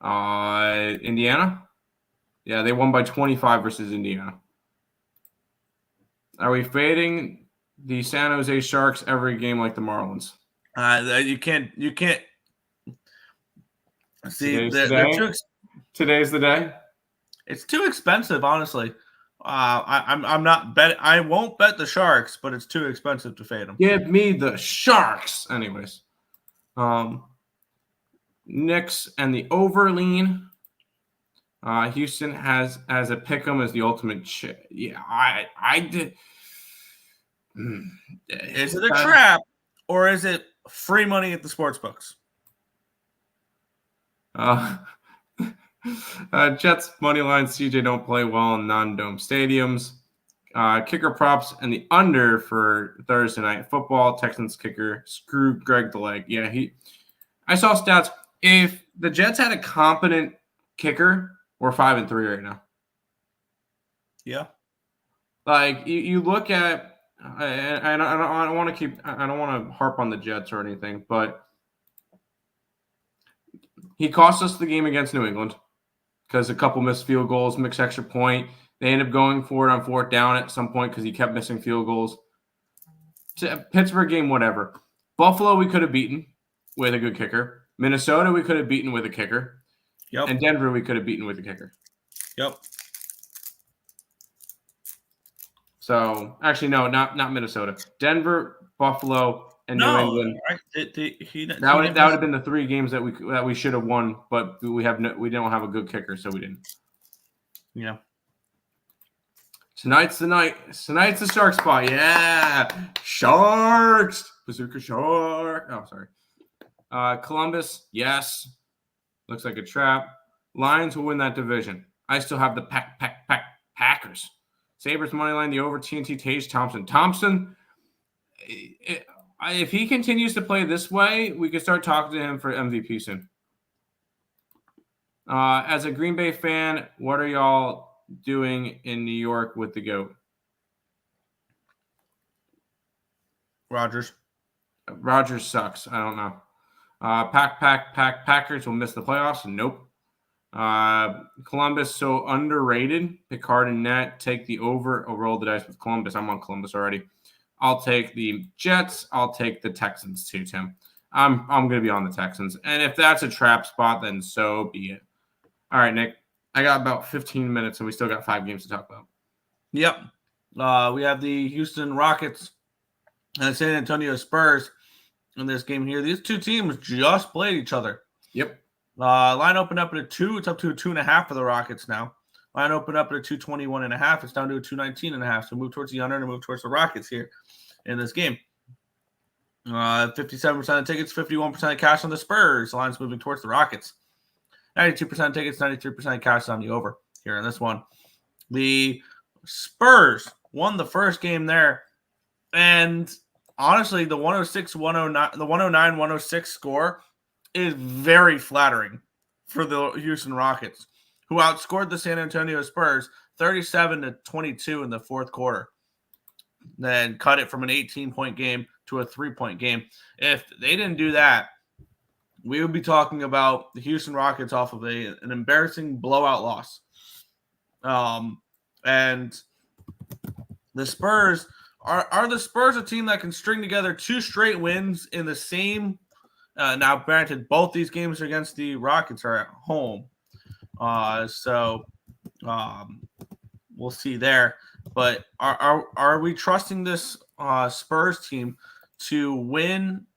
Indiana? Yeah, they won by 25 versus Indiana. Are we fading the San Jose Sharks every game like the Marlins? You can't. See, Today's the day. It's too expensive, honestly. I'm not bet. I won't bet the Sharks, but it's too expensive to fade them. Give me the Sharks, anyways. Knicks and the overlean. Houston has a pick'em as the ultimate. Yeah, I did. Is it a trap or is it free money at the sports books? Jets money line. CJ don't play well in non-dome stadiums. Kicker props and the under for Thursday night football. Texans kicker screwed Greg the leg. Yeah, I saw stats. If the Jets had a competent kicker, we're 5-3 right now. Yeah. Like you look at, I don't want to harp on the Jets or anything, but he cost us the game against New England because a couple missed field goals, mixed extra point. They ended up going for it on 4th down at some point because he kept missing field goals. Pittsburgh game, whatever. Buffalo, we could have beaten with a good kicker. Minnesota, we could have beaten with a kicker. Yep. And Denver, we could have beaten with a kicker. Yep. So, actually, no, not Minnesota. Denver, Buffalo, and New England. That would have been the 3 games that we should have won, but we don't have a good kicker, so we didn't. Yeah. Tonight's the night. Tonight's the Shark spot. Yeah, Sharks. Bazooka Shark. Oh, sorry. Columbus, yes. Looks like a trap. Lions will win that division. I still have the Packers. Sabres money line, the over TNT Tage Thompson. Thompson, if he continues to play this way, we could start talking to him for MVP soon. As a Green Bay fan, what are y'all doing in New York with the GOAT? Rodgers sucks. I don't know. Packers will miss the playoffs. Nope. Columbus so underrated. Picard and Net take the over. I'll roll the dice with Columbus. I'm on Columbus already. I'll take the Jets. I'll take the Texans too, Tim. I'm going to be on the Texans. And if that's a trap spot, then so be it. All right, Nick. I got about 15 minutes, and we still got 5 games to talk about. Yep. We have the Houston Rockets and San Antonio Spurs in this game here. These two teams just played each other. Yep. Line opened up at a 2. It's up to a 2.5 for the Rockets now. Line opened up at a 221.5. It's down to a 219.5. So move towards the under and move towards the Rockets here in this game. 57% of tickets, 51% of cash on the Spurs. The line's moving towards the Rockets. 92% of tickets, 93% of cash on the over here in this one. The Spurs won the first game there. And honestly, the 106-109, the 109-106 score is very flattering for the Houston Rockets, who outscored the San Antonio Spurs 37-22 in the fourth quarter. Then cut it from an 18-point game to a 3-point game. If they didn't do that, we would be talking about the Houston Rockets off of an embarrassing blowout loss. And the Spurs are the Spurs a team that can string together 2 straight wins in the same. Now, granted, both these games against the Rockets are at home, so we'll see there. But are we trusting this Spurs team to win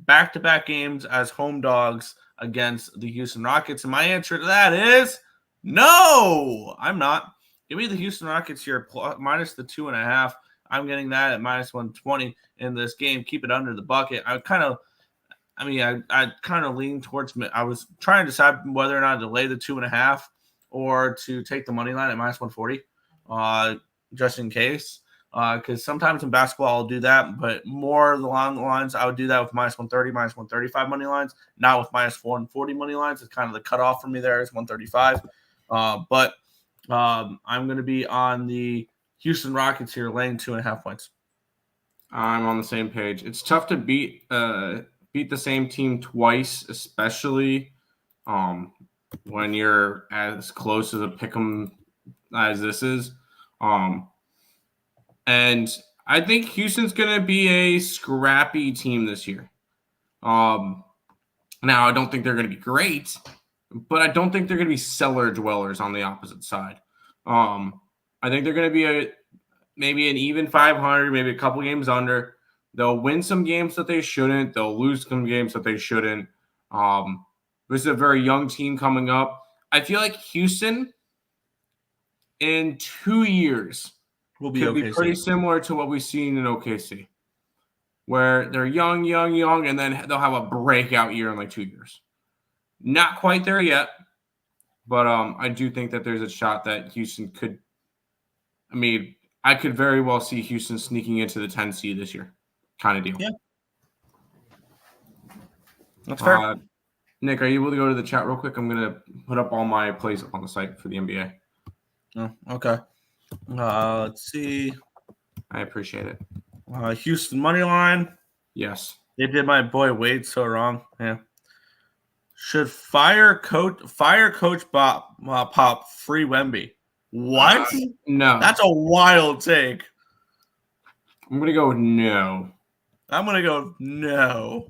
back-to-back games as home dogs against the Houston Rockets? And my answer to that is no, I'm not. Give me the Houston Rockets here minus the 2.5. I'm getting that at minus 120 in this game. Keep it under the bucket. I kind of lean towards. I was trying to decide whether or not to lay the 2.5 or to take the money line at minus 140, just in case. Because sometimes in basketball I'll do that, but more along the lines I would do that with minus 130, minus 135 money lines, not with minus 140 money lines. It's kind of the cutoff for me there is 135. But I'm going to be on the Houston Rockets here, laying 2.5 points. I'm on the same page. It's tough to beat the same team twice, especially when you're as close as a pick'em as this is. And I think Houston's going to be a scrappy team this year. Now, I don't think they're going to be great, but I don't think they're going to be cellar dwellers on the opposite side. I think they're going to be maybe an even 500, maybe a couple games under. They'll win some games that they shouldn't. They'll lose some games that they shouldn't. This is a very young team coming up. I feel like Houston in 2 years Will be could be pretty similar to what we've seen in OKC, where they're young, and then they'll have a breakout year in like 2 years. Not quite there yet, but I do think that there's a shot that Houston could. I mean, I could very well see Houston sneaking into the 10 seed this year, kind of deal. Yeah, that's fair. Nick, are you able to go to the chat real quick? I'm gonna put up all my plays up on the site for the NBA. Oh, okay. Let's see. I appreciate it. Houston money line. Yes. They did my boy Wade so wrong. Yeah. Should fire coach Pop free Wemby? What? No. That's a wild take. I'm gonna go no. I'm gonna go no.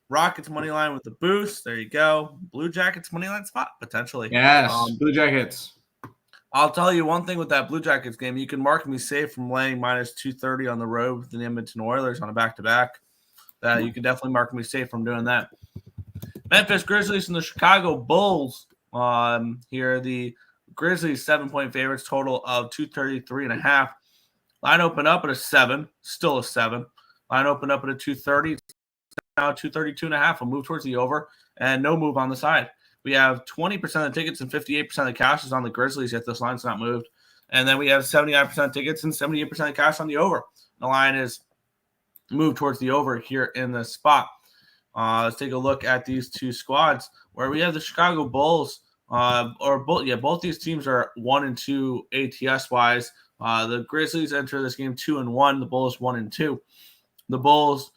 Rockets money line with the boost. There you go. Blue Jackets money line spot potentially. Yes. Blue Jackets. I'll tell you one thing with that Blue Jackets game. You can mark me safe from laying minus 230 on the road with the Edmonton Oilers on a back-to-back. That you can definitely mark me safe from doing that. Memphis Grizzlies and the Chicago Bulls. Here the Grizzlies 7-point favorites, total of 233.5. Line open up at a 7, still a 7. Line open up at a 230, now 232.5. We'll move towards the over and no move on the side. We have 20% of the tickets and 58% of the cash is on the Grizzlies, yet this line's not moved. And then we have 79% of tickets and 78% of cash on the over. The line is moved towards the over here in this spot. Let's take a look at these two squads where we have the Chicago Bulls, both these teams are 1-2 ATS wise. The Grizzlies enter this game 2-1. The Bulls 1-2. The Bulls,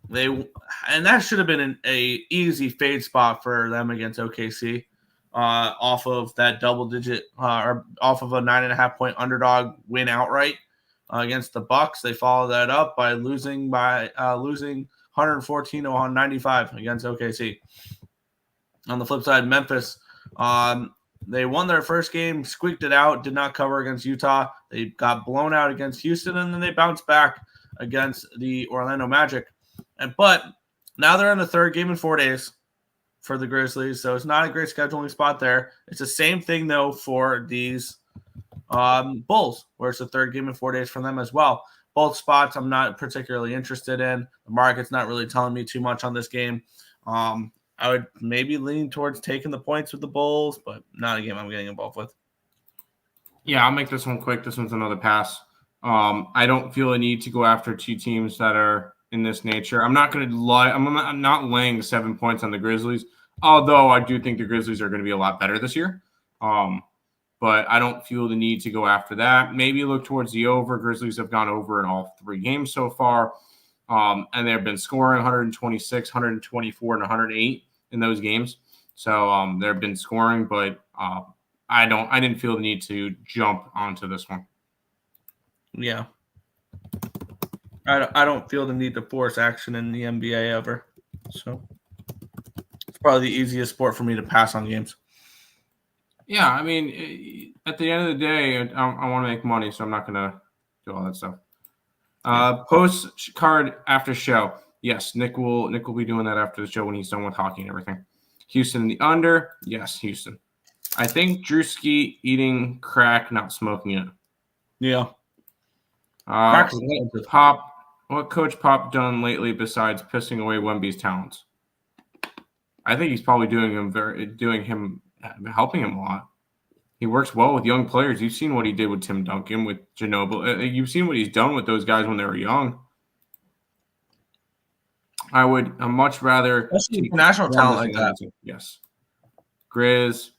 that should have been an easy fade spot for them against OKC, off of that double digit or off of a 9.5 point underdog win outright. against the Bucks. They followed that up by losing 114 to 195 against OKC. On the flip side, Memphis, they won their first game, squeaked it out, did not cover against Utah. They got blown out against Houston, and then they bounced back against the Orlando Magic. But now they're in the third game in 4 days for the Grizzlies, so it's not a great scheduling spot there. It's the same thing, though, for these Bulls, where it's the third game in 4 days for them as well. Both spots I'm not particularly interested in. The market's not really telling me too much on this game. I would maybe lean towards taking the points with the Bulls, but not a game I'm getting involved with. Yeah, I'll make this one quick. This one's another pass. I don't feel a need to go after two teams that are in this nature. I'm not going to lie. I'm not laying 7 points on the Grizzlies, although I do think the Grizzlies are going to be a lot better this year. But I don't feel the need to go after that. Maybe look towards the over. Grizzlies have gone over in all 3 games so far. And they've been scoring 126, 124, and 108 in those games. So they've been scoring, but I didn't feel the need to jump onto this one. Yeah. I don't feel the need to force action in the NBA ever. So it's probably the easiest sport for me to pass on games. Yeah, I mean, at the end of the day, I want to make money, so I'm not going to do all that stuff. Post card after show. Yes, Nick will be doing that after the show when he's done with hockey and everything. Houston in the under. Yes, Houston. I think Drewski eating crack, not smoking it. Yeah. What Coach Pop done lately besides pissing away Wemby's talents? I think he's probably helping him a lot. He works well with young players. You've seen what he did with Tim Duncan, with Ginobili. You've seen what he's done with those guys when they were young. I'd much rather national talent like that. Yes. Grizz,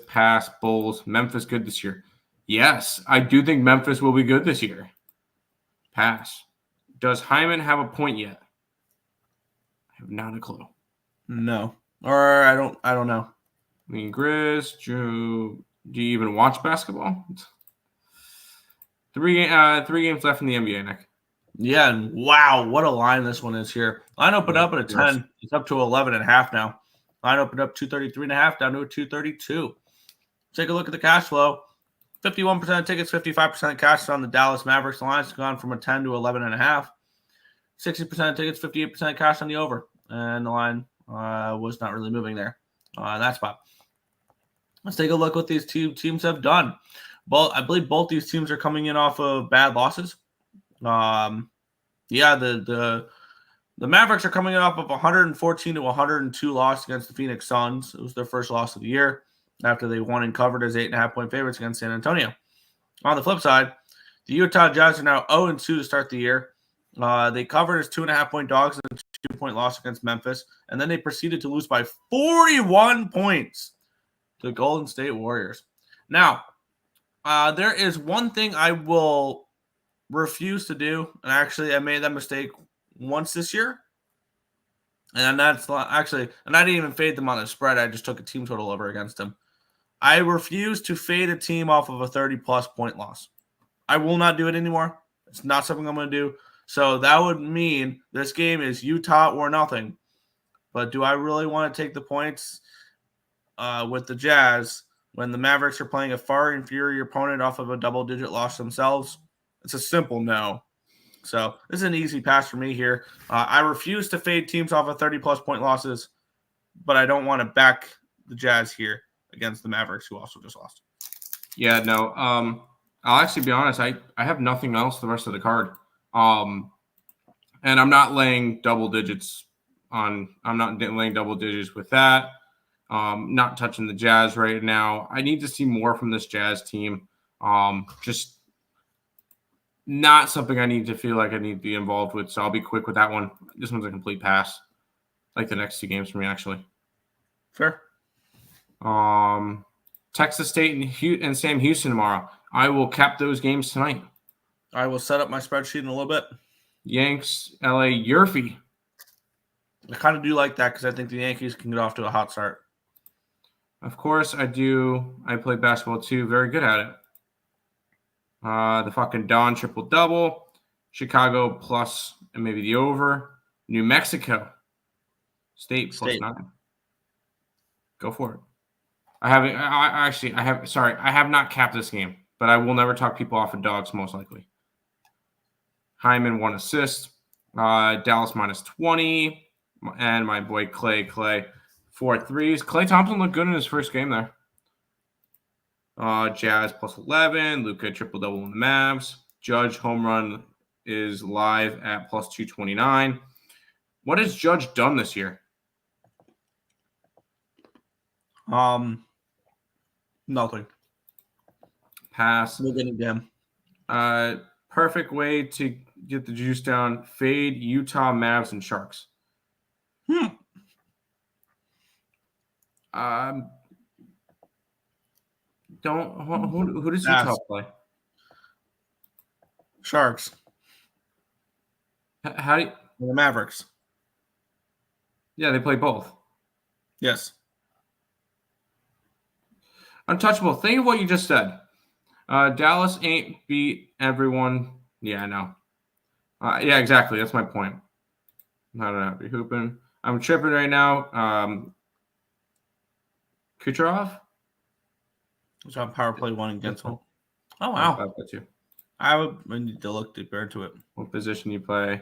pass, Bulls, Memphis good this year. Yes, I do think Memphis will be good this year. Pass. Does Hyman have a point yet? I have not a clue. No. Or I don't know. I mean, Grizz, Drew, do you even watch basketball? 3 games left in the NBA, Nick. Yeah, and wow, what a line this one is here. Line opened up at a 10. It's up to 11.5 now. Line opened up 233.5 down to a 232. Take a look at the cash flow. 51% of tickets, 55% cash on the Dallas Mavericks. The line's gone from a 10 to 11.5. 60% of tickets, 58% cash on the over. And the line was not really moving there in that spot. Let's take a look what these two teams have done. I believe both these teams are coming in off of bad losses. The Mavericks are coming off of 114 to 102 loss against the Phoenix Suns. It was their first loss of the year after they won and covered as 8.5-point favorites against San Antonio. On the flip side, the Utah Jazz are now 0-2 to start the year. They covered as 2.5-point dogs in a 2-point loss against Memphis, and then they proceeded to lose by 41 points to the Golden State Warriors. Now, there is one thing I will refuse to do, and actually I made that mistake once this year, and that's actually, and I didn't even fade them on the spread. I just took a team total over against them. I refuse to fade a team off of a 30-plus point loss. I will not do it anymore. It's not something I'm going to do. So that would mean this game is Utah or nothing. But do I really want to take the points with the Jazz when the Mavericks are playing a far inferior opponent off of a double-digit loss themselves? It's a simple no. So this is an easy pass for me here. I refuse to fade teams off of 30-plus point losses, but I don't want to back the Jazz here against the Mavericks, who also just lost. Yeah, no. I'll actually be honest. I have nothing else the rest of the card. And I'm not laying double digits on. I'm not laying double digits with that. Not touching the Jazz right now. I need to see more from this Jazz team. Just not something I need to feel like I need to be involved with. So I'll be quick with that one. This one's a complete pass. Like the next 2 games for me, actually. Fair. Texas State and Sam Houston tomorrow. I will cap those games tonight. I will set up my spreadsheet in a little bit. Yanks, LA, Yerfy. I kind of do like that because I think the Yankees can get off to a hot start. Of course, I do. I play basketball too. Very good at it. The fucking Dawn triple-double. Chicago plus and maybe the over. New Mexico State plus 9. Go for it. I have not capped this game, but I will never talk people off of dogs, most likely. Hyman 1 assist. Dallas minus 20. And my boy Clay 4 threes. Klay Thompson looked good in his first game there. Jazz plus 11. Luka triple-double in the Mavs. Judge home run is live at plus 229. What has Judge done this year? Nothing. Pass. Look at him. Perfect way to get the juice down. Fade Utah, Mavs, and Sharks. Who does Utah play? Sharks. How do you, The Mavericks. Yeah, they play both. Yes. Untouchable. Think of what you just said. Dallas ain't beat everyone. Yeah, I know. Yeah, exactly. That's my point. I don't know. Be hooping. I'm tripping right now. Kucherov? It's on power play 1 against home. Oh, Wow. wow. I would need to look deeper into it. What position you play?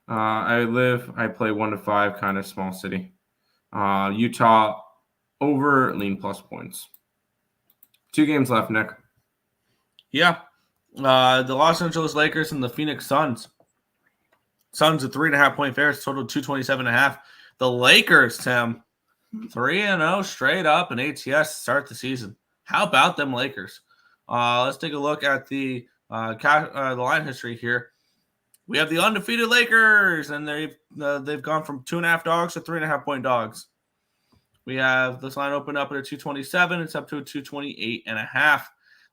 I play 1 to 5, kind of small city. Utah over lean plus points. 2 games left, Nick. Yeah. The Los Angeles Lakers and the Phoenix Suns. Suns are 3.5-point favorites, total 227.5. The Lakers, Tim, 3-0 straight up in ATS to start the season. How about them Lakers? Let's take a look at the line history here. We have the undefeated Lakers, and they've gone from 2.5 dogs to 3.5-point dogs. We have this line open up at a 227. It's up to a 228.5.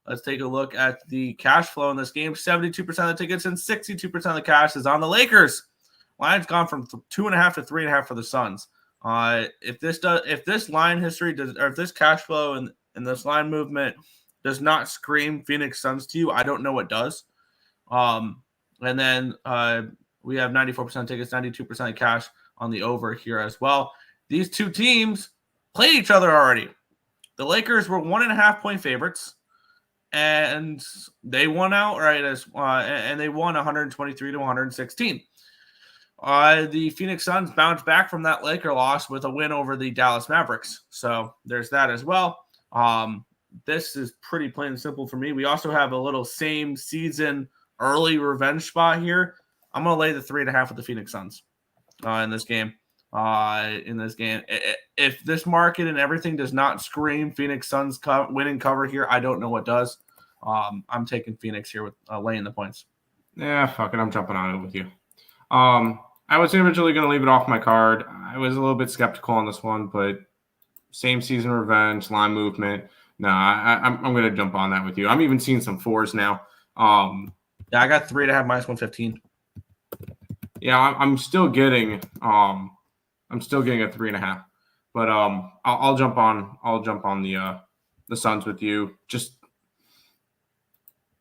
Let's take a look at the cash flow in this game. 72% of the tickets and 62% of the cash is on the Lakers. Line's gone from 2.5 to 3.5 for the Suns. If this line history does, or if this cash flow and this line movement does not scream Phoenix Suns to you, I don't know what does. And then we have 94% tickets, 92% cash on the over here as well. These two teams played each other already. The Lakers were 1.5-point favorites, and they won outright and they won 123 to 116. The Phoenix Suns bounced back from that Laker loss with a win over the Dallas Mavericks. So there's that as well. This is pretty plain and simple for me. We also have a little same season early revenge spot here. I'm going to lay the 3.5 with the Phoenix Suns in this game. If this market and everything does not scream Phoenix Suns winning cover here, I don't know what does. I'm taking Phoenix here with laying the points. Yeah, fuck it. I'm jumping on it with you. I was originally going to leave it off my card. I was a little bit skeptical on this one, but same season revenge, line movement. No, I'm going to jump on that with you. I'm even seeing some 4s now. Yeah, I got 3.5 minus 115. Yeah, I'm still getting a 3.5, but I'll jump on the Suns with you. Just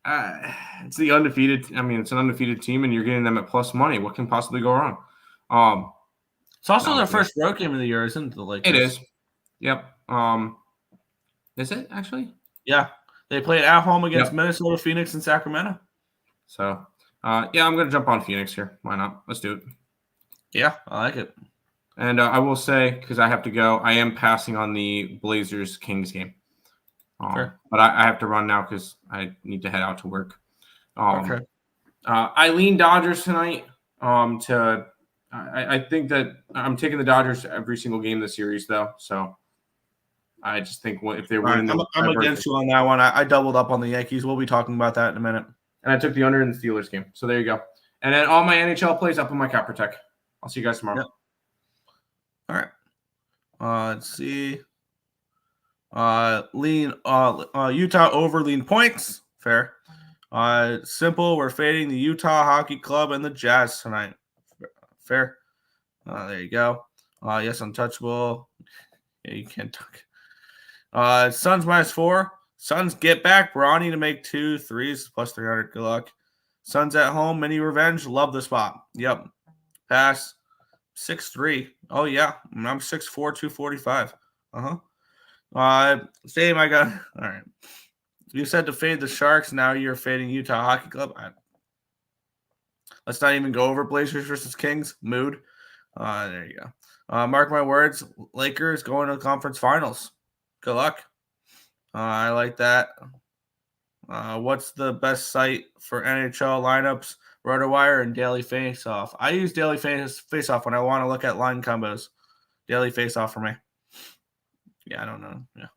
it's the undefeated. I mean, it's an undefeated team, and you're getting them at plus money. What can possibly go wrong? It's also their first road game of the year, isn't it? The Lakers. It is. Yep. Is it actually? Yeah, they played at home against Minnesota, Phoenix, and Sacramento. So, yeah, I'm gonna jump on Phoenix here. Why not? Let's do it. Yeah, I like it. And I will say, because I have to go, I am passing on the Blazers-Kings game. Sure. But I have to run now because I need to head out to work. Okay. I lean Dodgers tonight. I think that I'm taking the Dodgers every single game this series, though. So I just think if they're winning, I'm against you on that one. I doubled up on the Yankees. We'll be talking about that in a minute. And I took the under in the Steelers game. So there you go. And then all my NHL plays up on my CapperTek. I'll see you guys tomorrow. Yep. All right. Let's see. Utah over lean points. Fair. Simple. We're fading the Utah Hockey Club and the Jazz tonight. Fair. There you go. Yes, untouchable. Yeah, you can't talk. Suns minus 4. Suns get back. Bronny to make 2 threes plus 300. Good luck. Suns at home. Mini revenge. Love the spot. Yep. Pass. 6'3". Oh, yeah. I'm 6'4", 245. Same. I got. All right. You said to fade the Sharks. Now you're fading Utah Hockey Club. Let's not even go over Blazers versus Kings. Mood. There you go. Mark my words. Lakers going to the conference finals. Good luck. I like that. What's the best site for NHL lineups? RotoWire and Daily Faceoff. I use Daily Faceoff when I want to look at line combos. Daily Faceoff for me. Yeah, I don't know. Yeah.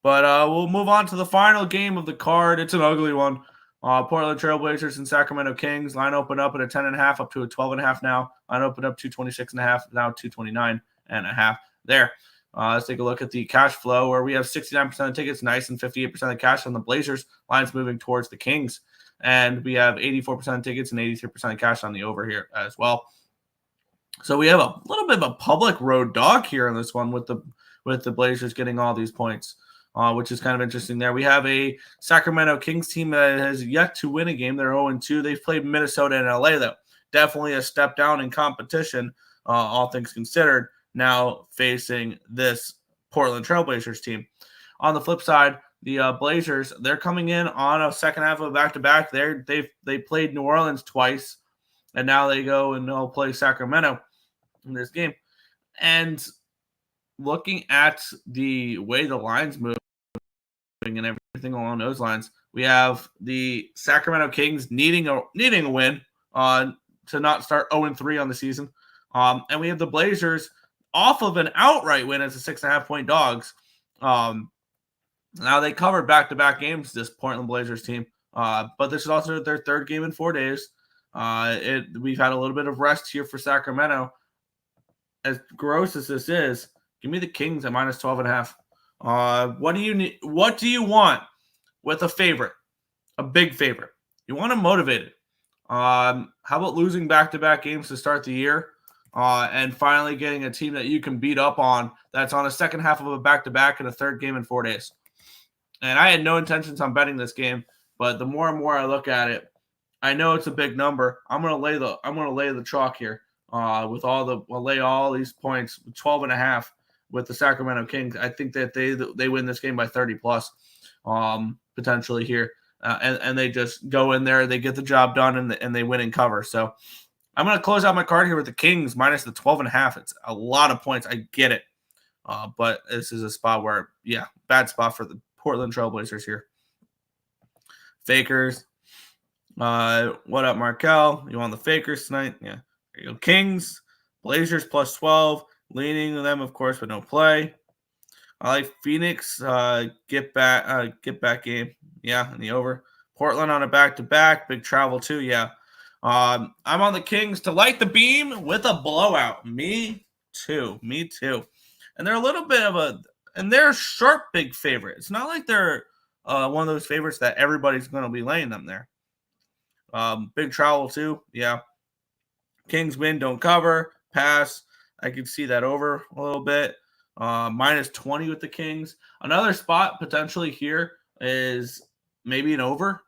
But we'll move on to the final game of the card. It's an ugly one. Portland Trailblazers and Sacramento Kings. Line opened up at a 10.5 up to a 12.5 now. Line opened up 226.5, now 229.5 there. Let's take a look at the cash flow where we have 69% of tickets, nice, and 58% of cash on the Blazers. Lines moving towards the Kings. And we have 84% of tickets and 83% of cash on the over here as well. So we have a little bit of a public road dog here in this one with the Blazers getting all these points, which is kind of interesting there. We have a Sacramento Kings team that has yet to win a game. They're 0-2. They've played Minnesota and LA, though. Definitely a step down in competition, all things considered, now facing this Portland Trailblazers team. On the flip side, the Blazers, they're coming in on a second half of a back-to-back. They played New Orleans twice, and now they go and they'll play Sacramento in this game. And looking at the way the lines move and everything along those lines, we have the Sacramento Kings needing a win to not start 0-3 on the season. And we have the Blazers off of an outright win as a 6.5-point dogs. Now they covered back-to-back games, this Portland Blazers team. But this is also their third game in 4 days. We've had a little bit of rest here for Sacramento. As gross as this is, give me the Kings at minus 12.5. What do you need? What do you want with a favorite, a big favorite? You want to motivate it. How about losing back-to-back games to start the year, and finally getting a team that you can beat up on that's on a second half of a back-to-back and a third game in 4 days? And I had no intentions on betting this game, but the more and more I look at it, I know it's a big number. I'm gonna lay the chalk here. I'll lay all these points, 12.5 with the Sacramento Kings. I think that they win this game by 30 plus, potentially here, and they just go in there, they get the job done, and they win and cover. So I'm going to close out my card here with the Kings minus the 12.5. It's a lot of points. I get it, but this is a spot where, bad spot for the Portland Trailblazers here. Fakers. What up, Markel? You want the Fakers tonight? Yeah. There you go. Kings, Blazers plus 12. Leaning to them, of course, but no play. I like Phoenix. Get back game. Yeah, in the over. Portland on a back-to-back. Big travel, too. Yeah. I'm on the Kings to light the beam with a blowout. Me too. And they're a little bit of they're a sharp big favorite. It's not like they're one of those favorites that everybody's going to be laying them there. Big travel, too. Yeah. Kings win, don't cover, pass. I could see that over a little bit. Minus 20 with the Kings. Another spot potentially here is maybe an over.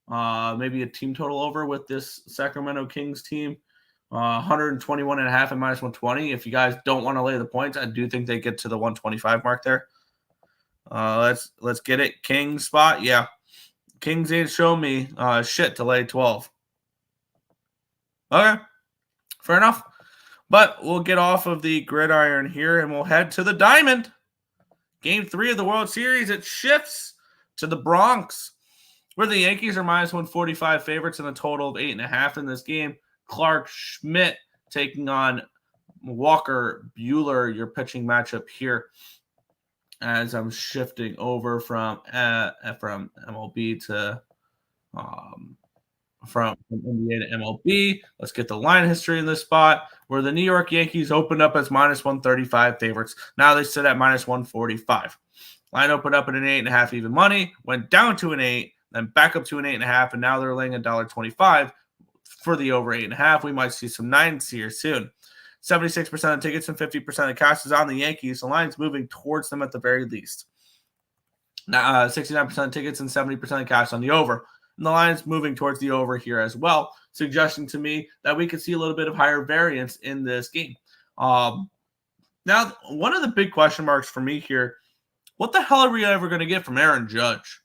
Maybe a team total over with this Sacramento Kings team. 121.5 and minus 120. If you guys don't want to lay the points, I do think they get to the 125 mark there. Let's get it. Kings spot. Yeah. Kings ain't show me shit to lay 12. Okay. Fair enough. But we'll get off of the gridiron here and we'll head to the diamond. Game 3 of the World Series. It shifts to the Bronx, where the Yankees are minus 145 favorites and a total of 8.5 in this game. Clark Schmidt taking on Walker Buehler, your pitching matchup here. As I'm shifting over from MLB to from NBA to MLB. Let's get the line history in this spot where the New York Yankees opened up as minus 135 favorites. Now they sit at minus 145. Line opened up at an 8.5 even money, went down to an 8, then back up to an 8.5, and now they're laying $1.25 for the over 8.5. We might see some 9s here soon. 76% of tickets and 50% of cash is on the Yankees. The line's moving towards them at the very least. 69% tickets and 70% of cash on the over. And the line is moving towards the over here as well, suggesting to me that we could see a little bit of higher variance in this game. Now, one of the big question marks for me here, what the hell are we ever going to get from Aaron Judge?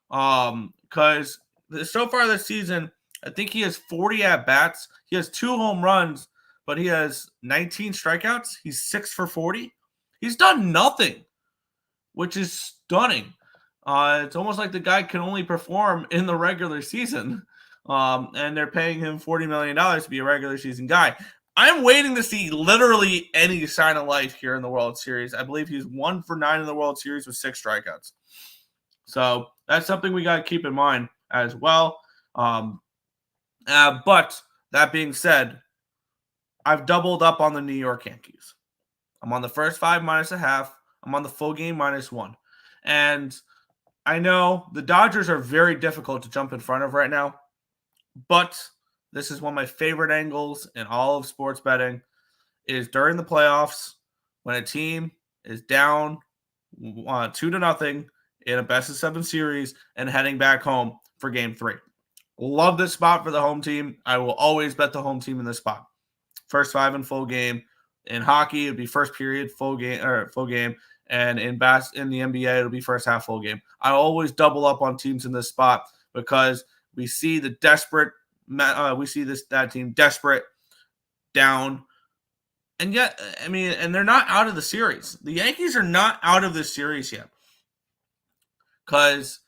Because so far this season, I think he has 40 at-bats. He has 2 home runs, but he has 19 strikeouts. He's 6 for 40. He's done nothing, which is stunning. It's almost like the guy can only perform in the regular season, and they're paying him $40 million to be a regular season guy. I'm waiting to see literally any sign of life here in the World Series. I believe he's 1 for 9 in the World Series with 6 strikeouts. So that's something we got to keep in mind as well. But that being said, I've doubled up on the New York Yankees. I'm on the first 5 minus a half. I'm on the full game -1. And I know the Dodgers are very difficult to jump in front of right now, but this is one of my favorite angles in all of sports betting, is during the playoffs when a team is down 2-0 in a best-of-7 series and heading back home for Game 3. Love this spot for the home team. I will always bet the home team in this spot. First 5 in full game. In hockey, it would be first period, full game. And in the NBA, it'll be first half, full game. I always double up on teams in this spot because we see that team desperate, down, and yet, and they're not out of the series. The Yankees are not out of this series yet, because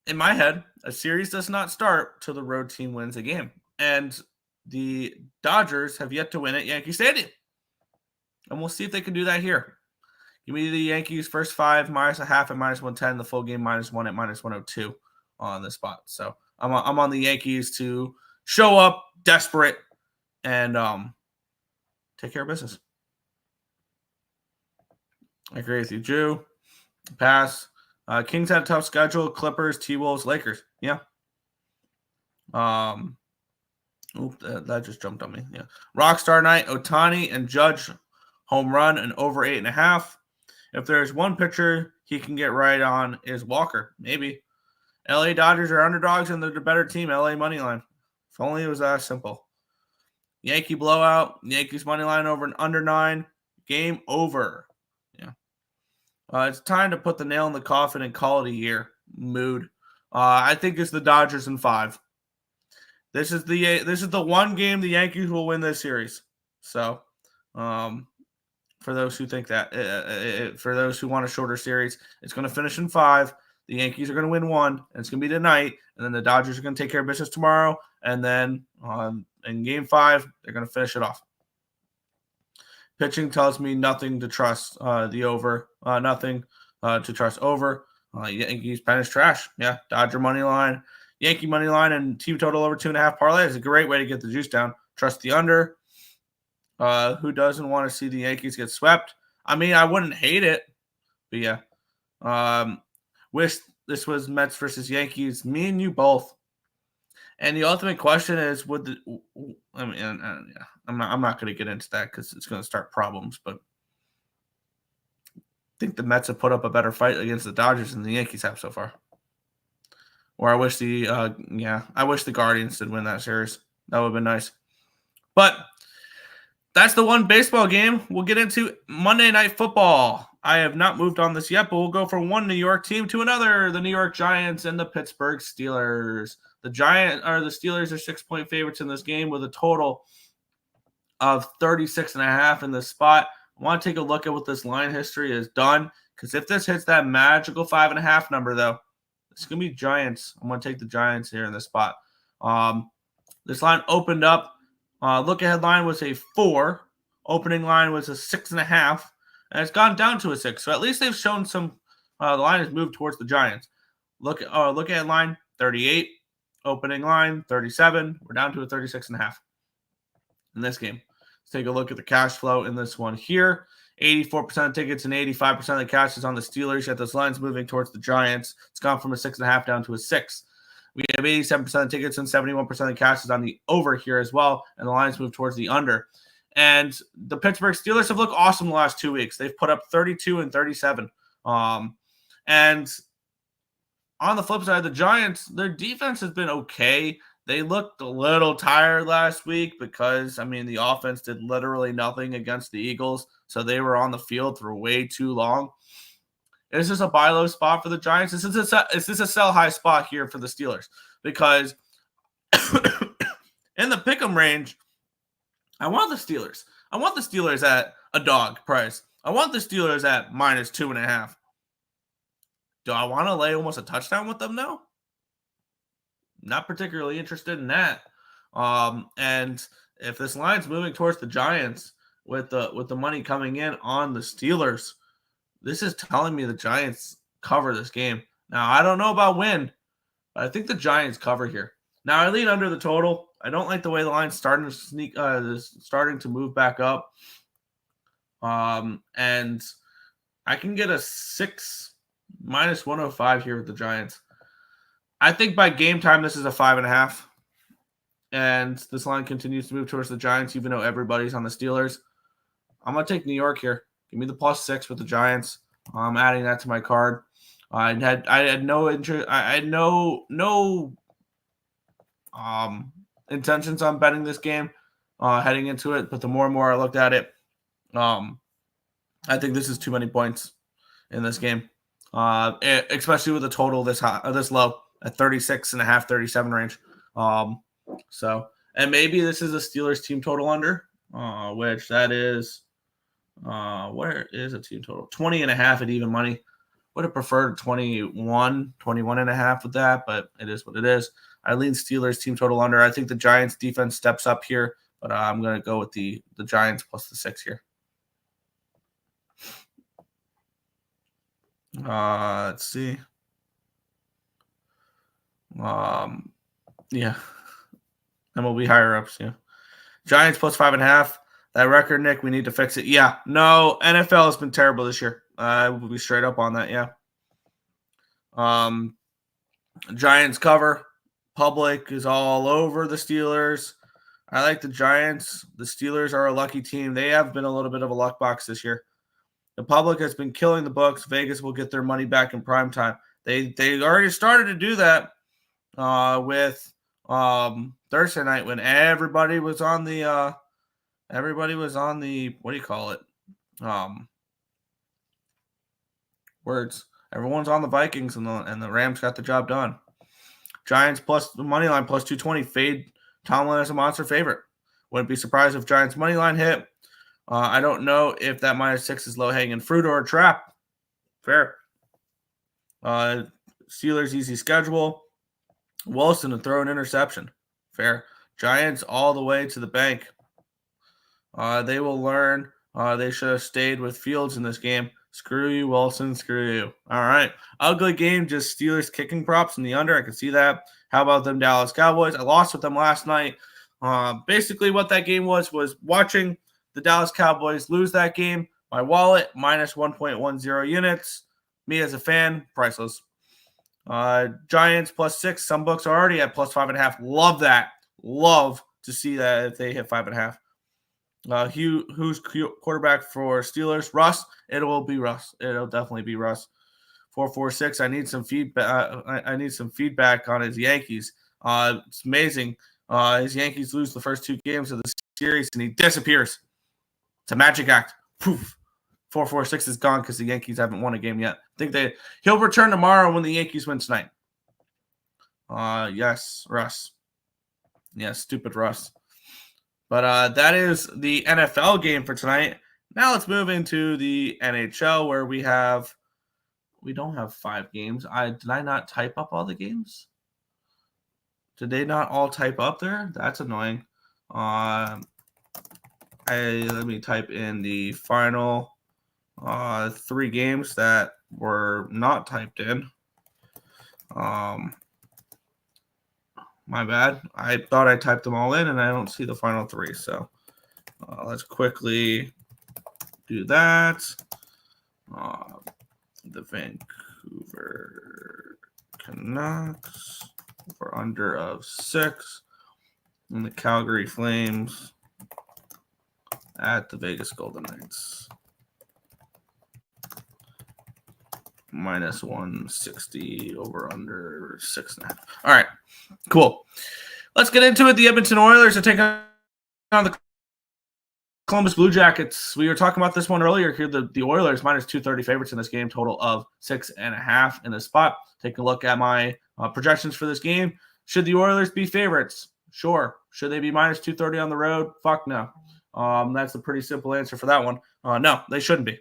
in my head, a series does not start till the road team wins a game, and the Dodgers have yet to win at Yankee Stadium, and we'll see if they can do that here. Give me the Yankees first 5 minus a half at -110, the full game -1 at -102 on this spot. So I'm on the Yankees to show up desperate and take care of business. I agree with you, Drew. Pass. Kings had a tough schedule. Clippers, T-Wolves, Lakers. Yeah. That just jumped on me. Yeah. Rockstar night, Ohtani and Judge home run and over 8.5. If there's one pitcher he can get right on is Walker. Maybe. LA Dodgers are underdogs and they're the better team. LA money line. If only it was that simple. Yankee blowout. Yankees money line over and under 9. Game over. Yeah. It's time to put the nail in the coffin and call it a year. Mood. I think it's the Dodgers in 5. This is the one game the Yankees will win this series. So, for those who think that, for those who want a shorter series, it's going to finish in 5. The Yankees are going to win 1, and it's going to be tonight. And then the Dodgers are going to take care of business tomorrow. And then in Game 5, they're going to finish it off. Pitching tells me nothing to trust the over. Nothing to trust over. Yankees pen is trash. Yeah, Dodger money line. Yankee money line and team total over 2.5 parlay is a great way to get the juice down. Trust the under. Who doesn't want to see the Yankees get swept? I wouldn't hate it, but yeah. Wish this was Mets versus Yankees. Me and you both. And the ultimate question is, I'm not going to get into that because it's going to start problems. But I think the Mets have put up a better fight against the Dodgers than the Yankees have so far. Or I wish the Guardians did win that series. That would have been nice. But that's the one baseball game. We'll get into Monday Night Football. I have not moved on this yet, but we'll go from one New York team to another. The New York Giants and the Pittsburgh Steelers. The Steelers are 6-point favorites in this game with a total of 36.5 in this spot. I want to take a look at what this line history has done, because if this hits that magical 5.5 number, though, it's going to be Giants. I'm going to take the Giants here in this spot. This line opened up. Look-ahead line was a 4. Opening line was a 6.5. And it's gone down to a 6. So at least they've shown some the line has moved towards the Giants. Look-ahead line, 38. Opening line, 37. We're down to a 36.5 in this game. Let's take a look at the cash flow in this one here. 84% of tickets and 85% of the cash is on the Steelers, yet this line's moving towards the Giants. It's gone from a 6.5 down to a 6. We have 87% of tickets and 71% of the cash is on the over here as well, and the line's moved towards the under. And the Pittsburgh Steelers have looked awesome the last 2 weeks. They've put up 32 and 37. And on the flip side, the Giants, their defense has been okay. They looked a little tired last week because, the offense did literally nothing against the Eagles, so they were on the field for way too long. Is this a buy low spot for the Giants? Is this a sell high spot here for the Steelers? Because in the pick'em range, I want the Steelers. I want the Steelers at a dog price. I want the Steelers at -2.5. Do I want to lay almost a touchdown with them now? Not particularly interested in that. And if this line's moving towards the Giants with the money coming in on the Steelers, this is telling me the Giants cover this game. Now, I don't know about win, but I think the Giants cover here. Now, I lean under the total. I don't like the way the line's starting to move back up. And I can get a 6 -105 here with the Giants. I think by game time, this is a 5.5. And this line continues to move towards the Giants, even though everybody's on the Steelers. I'm going to take New York here. Give me the +6 with the Giants. I'm adding that to my card. I had no interest. I had no intentions on betting this game heading into it. But the more and more I looked at it, I think this is too many points in this game, especially with a total this low at 36.5, 37 range. And maybe this is a Steelers team total under, which that is. Where is a team total? 20.5 at even money. Would have preferred 21.5 with that, but it is what it is. I lean Steelers team total under. I think the Giants defense steps up here, but I'm going to go with the Giants plus the 6 here. Let's see. Yeah. MLB higher ups, yeah. Giants plus 5.5. That record, Nick, we need to fix it. Yeah. No, NFL has been terrible this year. I will be straight up on that, yeah. Giants cover. Public is all over the Steelers. I like the Giants. The Steelers are a lucky team. They have been a little bit of a luck box this year. The public has been killing the books. Vegas will get their money back in prime time. They already started to do that with Thursday night when everybody was on the what do you call it? Words. Everyone's on the Vikings and the Rams got the job done. Giants plus the money line plus 220. Fade Tomlin as a monster favorite. Wouldn't be surprised if Giants money line hit. I don't know if that -6 is low hanging fruit or a trap. Fair. Steelers easy schedule. Wilson to throw an interception. Fair. Giants all the way to the bank. They will learn. They should have stayed with Fields in this game. Screw you, Wilson. Screw you. All right. Ugly game. Just Steelers kicking props in the under. I can see that. How about them Dallas Cowboys? I lost with them last night. Basically what that game was watching the Dallas Cowboys lose that game. My wallet, -1.10 units. Me as a fan, priceless. Giants +6. Some books are already at +5.5. Love that. Love to see that if they hit 5.5. Who's quarterback for Steelers? Russ. It will be Russ. It'll definitely be Russ. 446. I need some feedback. I need some feedback on his Yankees. It's amazing. His Yankees lose the first 2 games of the series and he disappears. It's a magic act. Poof. 446 is gone because the Yankees haven't won a game yet. I think he'll return tomorrow when the Yankees win tonight. Yes, Russ. Yes, stupid Russ. But that is the NFL game for tonight. Now let's move into the NHL where we don't have 5 games. Did I not type up all the games? Did they not all type up there? That's annoying. Let me type in the final 3 games that were not typed in. My bad. I thought I typed them all in, and I don't see the final 3. So let's quickly do that. The Vancouver Canucks for under of 6, and the Calgary Flames at the Vegas Golden Knights. minus 160 over under 6.5. All right, cool. Let's get into it. The Edmonton Oilers are taking on the Columbus Blue Jackets. We were talking about this one earlier here. The Oilers minus 230 favorites in this game, total of 6.5 in this spot. Take a look at my projections for this game. Should the Oilers be favorites? Sure. Should they be minus 230 on the road? Fuck no. That's a pretty simple answer for that one. No, they shouldn't be.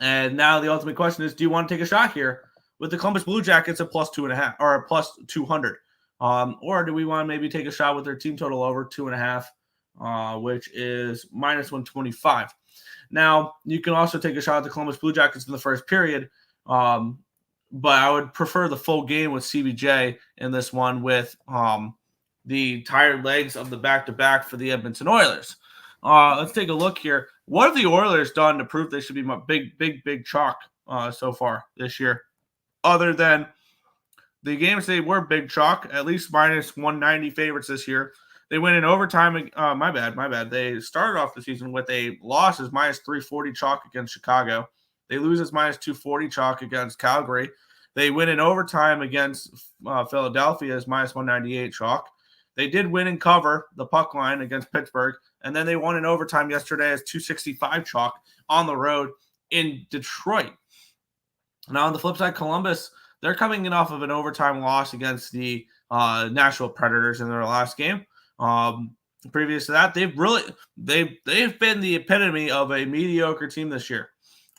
And now the ultimate question is, do you want to take a shot here with the Columbus Blue Jackets at plus 2.5 or plus 200? Or do we want to maybe take a shot with their team total over 2.5, which is minus 125? Now, you can also take a shot at the Columbus Blue Jackets in the first period, but I would prefer the full game with CBJ in this one with the tired legs of the back-to-back for the Edmonton Oilers. Let's take a look here. What have the Oilers done to prove they should be my big chalk so far this year? Other than the games they were big chalk, at least minus 190 favorites this year. They win in overtime. My bad. They started off the season with a loss as minus 340 chalk against Chicago. They lose as minus 240 chalk against Calgary. They win in overtime against Philadelphia as minus 198 chalk. They did win and cover the puck line against Pittsburgh, and then they won in overtime yesterday as 265 chalk on the road in Detroit. Now, on the flip side, Columbus, they're coming in off of an overtime loss against the Nashville Predators in their last game. Previous to that, they've been the epitome of a mediocre team this year.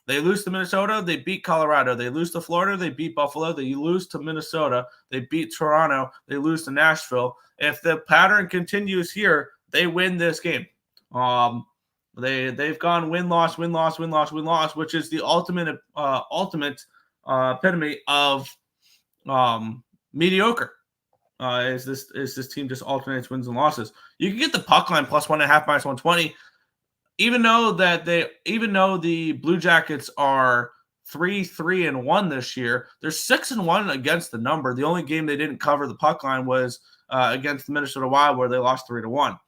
They lose to Minnesota, they beat Colorado. They lose to Florida, they beat Buffalo. They lose to Minnesota, they beat Toronto. They lose to Nashville. If the pattern continues here, they win this game. They've gone win-loss, which is the ultimate epitome of mediocre. Is this team just alternates wins and losses? You can get the puck line plus 1.5 minus 120. Even though the Blue Jackets are 3-1 this year, they're 6-1 against the number. The only game they didn't cover the puck line was against the Minnesota Wild, where they lost 3-1.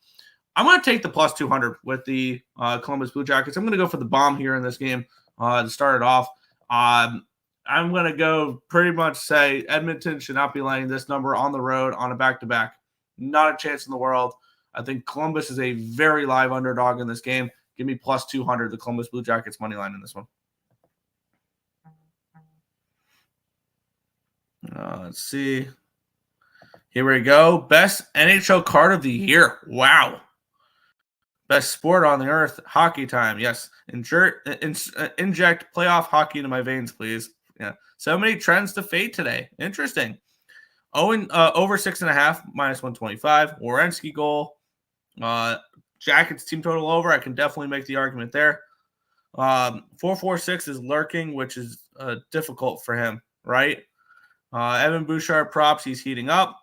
I'm going to take the plus 200 with the Columbus Blue Jackets. I'm going to go for the bomb here in this game to start it off. I'm going to go pretty much say Edmonton should not be laying this number on the road on a back-to-back. Not a chance in the world. I think Columbus is a very live underdog in this game. Give me plus 200, the Columbus Blue Jackets money line in this one. Let's see. Here we go. Best NHL card of the year. Wow. Best sport on the earth. Hockey time. Yes. Inject playoff hockey into my veins, please. Yeah. So many trends to fade today. Interesting. Owen over 6.5 minus 125. Werenski goal. Jackets team total over. I can definitely make the argument there. 446 is lurking, which is difficult for him, right? Evan Bouchard props. He's heating up.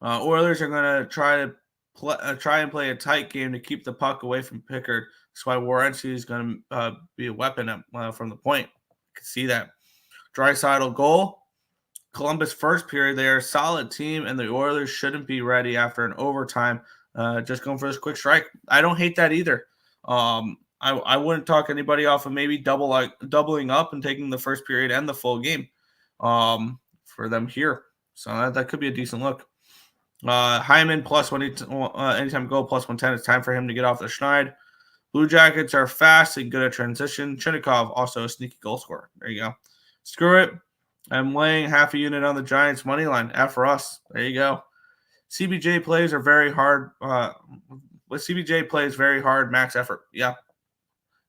Oilers are going to try and play a tight game to keep the puck away from Pickard. That's why Werenski is going to be a weapon from the point. I can see that. Draisaitl goal. Columbus first period. They are a solid team, and the Oilers shouldn't be ready after an overtime. Just going for this quick strike. I don't hate that either. I wouldn't talk anybody off of maybe doubling up and taking the first period and the full game for them here. So that could be a decent look. Hyman plus anytime goal plus 110. It's time for him to get off the schneid. Blue Jackets are fast and good at transition. Chinnikov also a sneaky goal scorer. There you go. Screw it. I'm laying half a unit on the Giants money line. F for us. There you go. CBJ plays are very hard. With CBJ plays very hard, max effort. Yeah,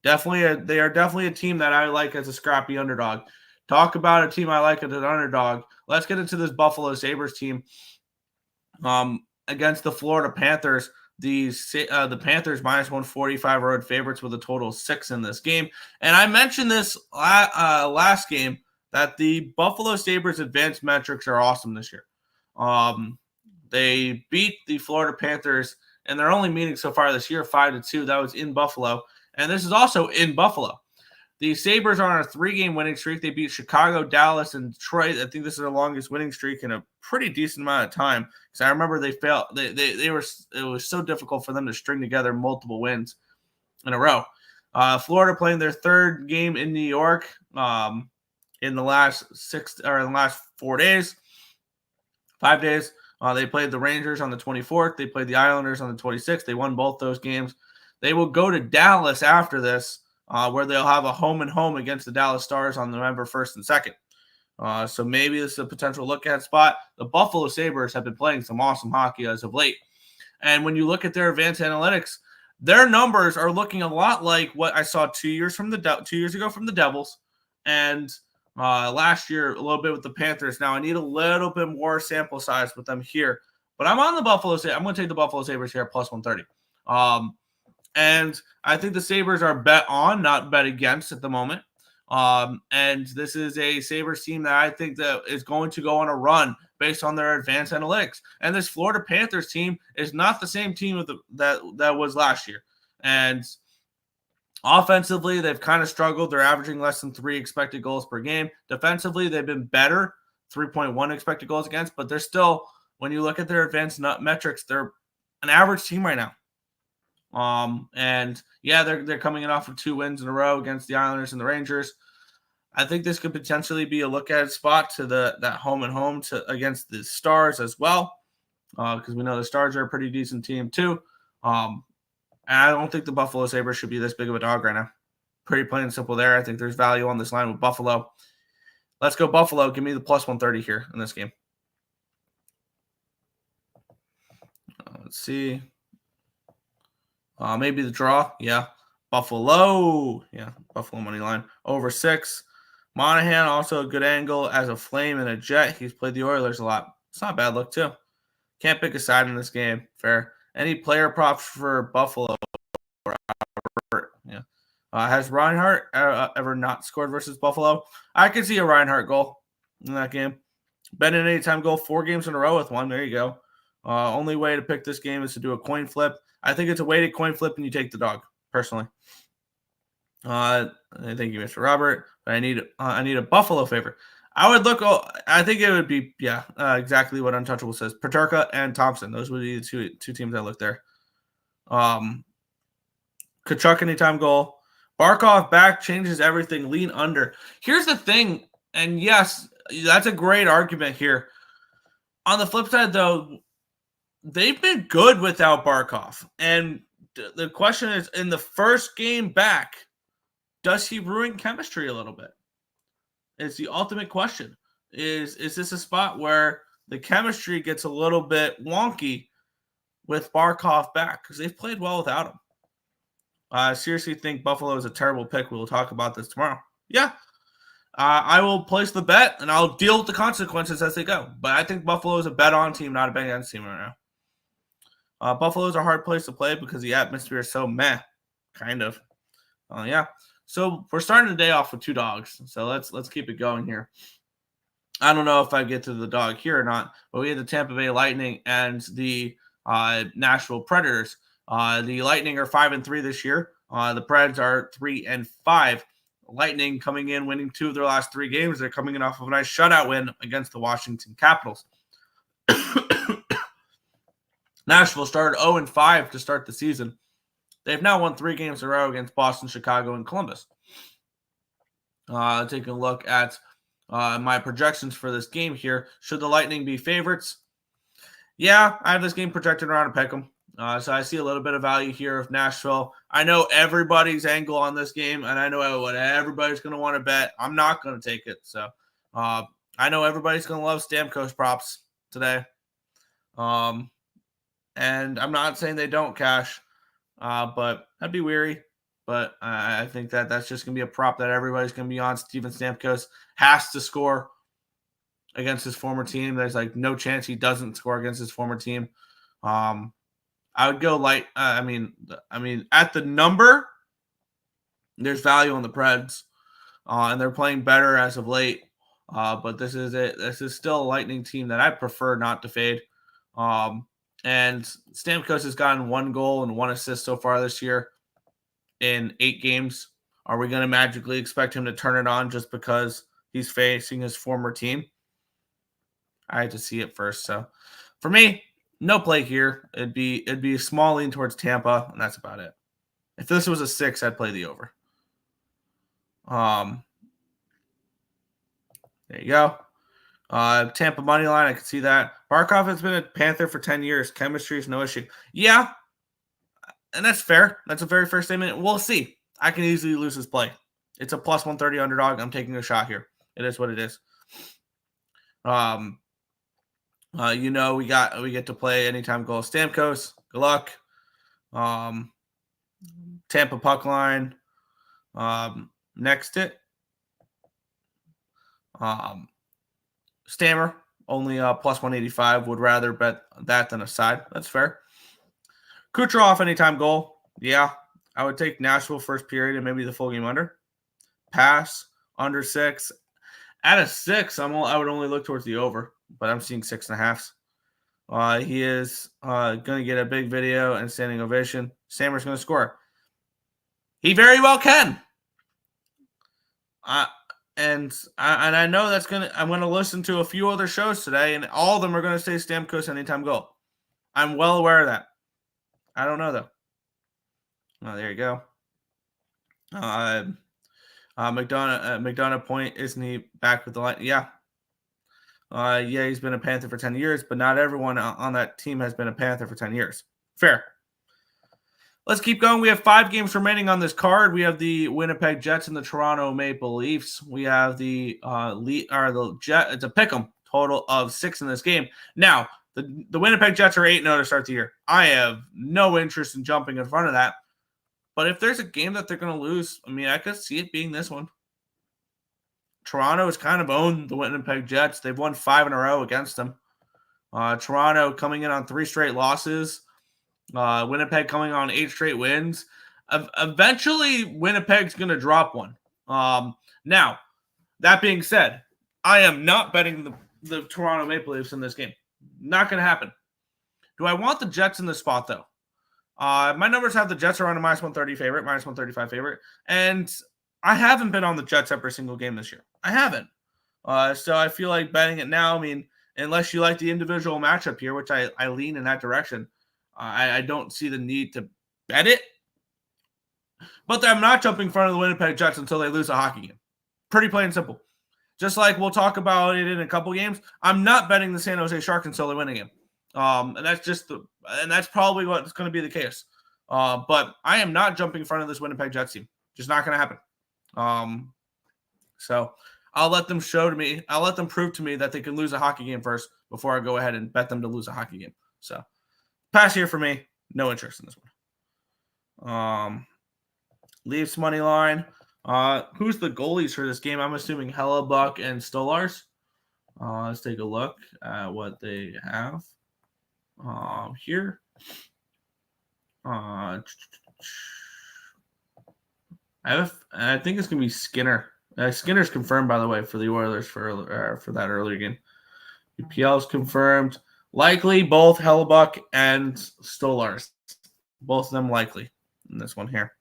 definitely. They are definitely a team that I like as a scrappy underdog. Talk about a team I like as an underdog. Let's get into this Buffalo Sabres team against the Florida Panthers. The Panthers minus 145 road favorites with a total of 6 in this game. And I mentioned this last game that the Buffalo Sabres advanced metrics are awesome this year. They beat the Florida Panthers in their only meeting so far this year, 5-2. That was in Buffalo. And this is also in Buffalo. The Sabres are on a 3-game winning streak. They beat Chicago, Dallas, and Detroit. I think this is their longest winning streak in a pretty decent amount of time. Because I remember they failed. It was so difficult for them to string together multiple wins in a row. Florida playing their third game in New York in the last 4 days, 5 days. They played the Rangers on the 24th. They played the Islanders on the 26th. They won both those games. They will go to Dallas after this, where they'll have a home and home against the Dallas Stars on November 1st and 2nd. So maybe this is a potential look-at spot. The Buffalo Sabres have been playing some awesome hockey as of late. And when you look at their advanced analytics, their numbers are looking a lot like what I saw 2 years ago from the Devils, and last year a little bit with the Panthers. Now I need a little bit more sample size with them here, but I'm on the Buffalo. I'm going to take the Buffalo Sabres here at plus 130. And I think the Sabres are bet on, not bet against at the moment. And this is a Sabres team that I think that is going to go on a run based on their advanced analytics. And this Florida Panthers team is not the same team that was last year. And offensively, they've kind of struggled. They're averaging less than 3 expected goals per game. Defensively, they've been better, 3.1 expected goals against, but they're still, when you look at their advanced metrics, they're an average team right now. And yeah, they're coming in off of 2 wins in a row against the Islanders and the Rangers. I think this could potentially be a look-at spot to that home and home against the Stars as well, because we know the Stars are a pretty decent team too. And I don't think the Buffalo Sabres should be this big of a dog right now. Pretty plain and simple there. I think there's value on this line with Buffalo. Let's go Buffalo. Give me the plus 130 here in this game. Let's see. Maybe the draw. Yeah. Buffalo. Yeah. Buffalo money line. Over 6. Monahan, also a good angle as a Flame and a Jet. He's played the Oilers a lot. It's not a bad look, too. Can't pick a side in this game. Fair. Any player props for Buffalo? Yeah. Has Reinhart ever not scored versus Buffalo? I could see a Reinhart goal in that game. Bet an anytime goal 4 games in a row with one. There you go. Only way to pick this game is to do a coin flip. I think it's a weighted coin flip and you take the dog, personally. Thank you, Mr. Robert. But I need a Buffalo favor. I would look. I think it would be exactly what Untouchable says. Peterka and Thompson. Those would be the two teams I look there. Kachuk anytime goal. Barkov back changes everything. Lean under. Here's the thing, and yes, that's a great argument here. On the flip side, though, they've been good without Barkov, and the question is, in the first game back, does he ruin chemistry a little bit? It's the ultimate question. Is this a spot where the chemistry gets a little bit wonky with Barkov back? Because they've played well without him. I seriously think Buffalo is a terrible pick. We'll talk about this tomorrow. Yeah. I will place the bet, and I'll deal with the consequences as they go. But I think Buffalo is a bet-on team, not a bet-against team right now. Buffalo is a hard place to play because the atmosphere is so meh, kind of. Yeah. So we're starting the day off with 2 dogs. So let's keep it going here. I don't know if I get to the dog here or not, but we had the Tampa Bay Lightning and the Nashville Predators. The Lightning are 5-3 this year. The Preds are 3-5. Lightning coming in, winning 2 of their last 3 games. They're coming in off of a nice shutout win against the Washington Capitals. Nashville started 0-5 to start the season. They've now won 3 games in a row against Boston, Chicago, and Columbus. Taking a look at my projections for this game here. Should the Lightning be favorites? Yeah, I have this game projected around a pick'em. So I see a little bit of value here of Nashville. I know everybody's angle on this game, and I know what everybody's going to want to bet. I'm not going to take it. So I know everybody's going to love Stamkos props today. And I'm not saying they don't cash. But I'd be weary. But I think that's just going to be a prop that everybody's going to be on. Steven Stamkos has to score against his former team. There's like no chance he doesn't score against his former team. I would go light. I mean, at the number, there's value on the Preds, and they're playing better as of late. But this is still a Lightning team that I prefer not to fade. And Stamkos has gotten 1 goal and 1 assist so far this year in 8 games. Are we going to magically expect him to turn it on just because he's facing his former team? I had to see it first. So for me, no play here. It'd be a small lean towards Tampa, and that's about it. If this was a 6, I'd play the over. There you go. Tampa money line, I can see that. Barkov has been a Panther for 10 years. Chemistry is no issue. Yeah, and that's fair. That's a very fair statement. We'll see. I can easily lose this play. It's a plus 130 underdog. I'm taking a shot here. It is what it is. We get to play anytime goal. Stamkos, good luck. Tampa puck line. Next it. Stammer, only plus 185. Would rather bet that than a side. That's fair. Kucherov, anytime goal. Yeah, I would take Nashville first period and maybe the full game under. Pass, under 6. At a 6, I would only look towards the over, but I'm seeing 6.5. He is going to get a big video and standing ovation. Stammer's going to score. He very well can. And I know I'm going to listen to a few other shows today, and all of them are going to say Stamkos anytime goal. I'm well aware of that. I don't know, though. Oh, there you go. McDonough point, isn't he back with the line? Yeah. He's been a Panther for 10 years, but not everyone on that team has been a Panther for 10 years. Fair. Let's keep going. We have 5 games remaining on this card. We have the Winnipeg Jets and the Toronto Maple Leafs. We have the Jet. It's a pick'em total of 6 in this game. Now, the Winnipeg Jets are 8-0 to start the year. I have no interest in jumping in front of that. But if there's a game that they're going to lose, I could see it being this one. Toronto has kind of owned the Winnipeg Jets. They've won 5 in a row against them. Toronto coming in on 3 straight losses. Winnipeg coming on 8 straight wins. Eventually, Winnipeg's going to drop one. Now, that being said, I am not betting the Toronto Maple Leafs in this game. Not going to happen. Do I want the Jets in this spot, though? My numbers have the Jets around a minus 130 favorite, minus 135 favorite. And I haven't been on the Jets every single game this year. I haven't. So I feel like betting it now, unless you like the individual matchup here, which I lean in that direction, I don't see the need to bet it. But I'm not jumping in front of the Winnipeg Jets until they lose a hockey game. Pretty plain and simple. Just like we'll talk about it in a couple games, I'm not betting the San Jose Sharks until they win a game. And that's probably what's going to be the case. But I am not jumping in front of this Winnipeg Jets team. Just not going to happen. So I'll let them prove to me that they can lose a hockey game first before I go ahead and bet them to lose a hockey game. So pass here for me. No interest in this one. Leafs money line. Who's the goalies for this game? I'm assuming Hellebuck and Stolarz. Let's take a look at what they have here. I think it's gonna be Skinner. Skinner's confirmed, by the way, for the Oilers for that earlier game. UPL's confirmed. Likely both Hellebuck and Stolarz. Both of them likely in this one here.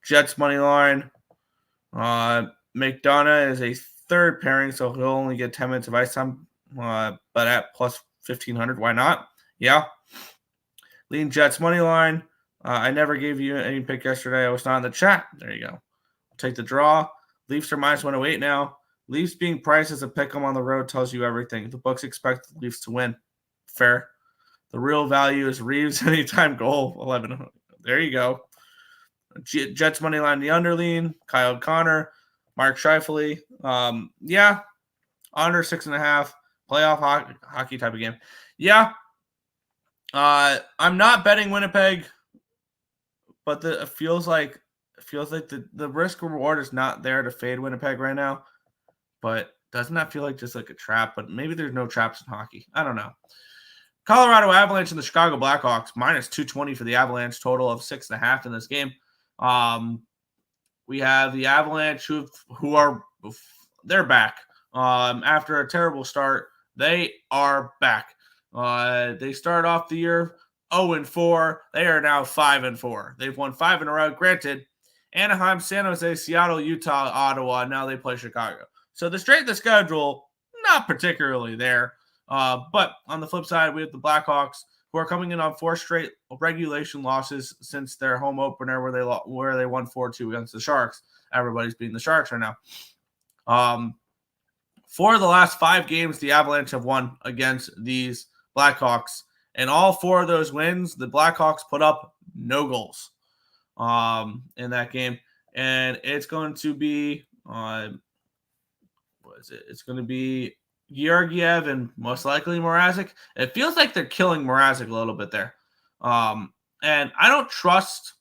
Jets money line. McDonough is a third pairing, so he'll only get 10 minutes of ice time. But at plus 1,500, why not? Yeah. Lean Jets money line. I never gave you any pick yesterday. I was not in the chat. There you go. Take the draw. Leafs are minus 108 now. Leafs being priced as a pick 'em on the road tells you everything. The books expect the Leafs to win. Fair. The real value is Reeves anytime goal. 11. There you go. Jets money line, the underlean. Kyle Connor. Mark Scheifele. Yeah. Under 6.5. Playoff hockey type of game. Yeah. I'm not betting Winnipeg, but it feels like the risk reward is not there to fade Winnipeg right now. But doesn't that feel like just like a trap? But maybe there's no traps in hockey. I don't know. Colorado Avalanche and the Chicago Blackhawks minus 220 for the Avalanche, total of 6.5 in this game. We have the Avalanche they're back. After a terrible start, they are back. They started off the year 0-4. They are now 5-4. They've won 5 in a row. Granted, Anaheim, San Jose, Seattle, Utah, Ottawa. Now they play Chicago. So the strength of the schedule, not particularly there. But on the flip side, we have the Blackhawks, who are coming in on 4 straight regulation losses since their home opener where they won 4-2 against the Sharks. Everybody's beating the Sharks right now. 4 of the last 5 games, the Avalanche have won against these Blackhawks. And all 4 of those wins, the Blackhawks put up no goals in that game. And it's going to be, It's going to be Georgiev and most likely Mrazek. It feels like they're killing Mrazek a little bit there. And I don't trust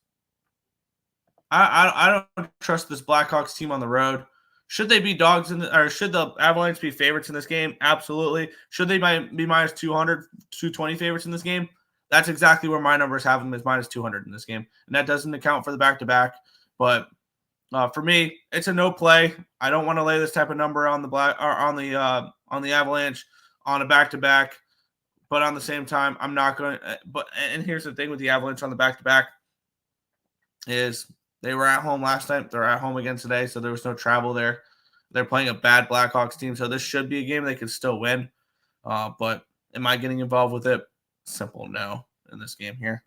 I don't trust this Blackhawks team on the road. Should they be dogs or should the Avalanche be favorites in this game? Absolutely. Should they be minus 200, 220 favorites in this game? That's exactly where my numbers have them as minus 200 in this game. And that doesn't account for the back-to-back. But for me, it's a no play. I don't want to lay this type of number on the Avalanche on a back-to-back. But on the same time, I'm not going to. And here's the thing with the Avalanche on the back-to-back is they were at home last night. They're at home again today, so there was no travel there. They're playing a bad Blackhawks team, so this should be a game they can still win. But am I getting involved with it? Simple no in this game here.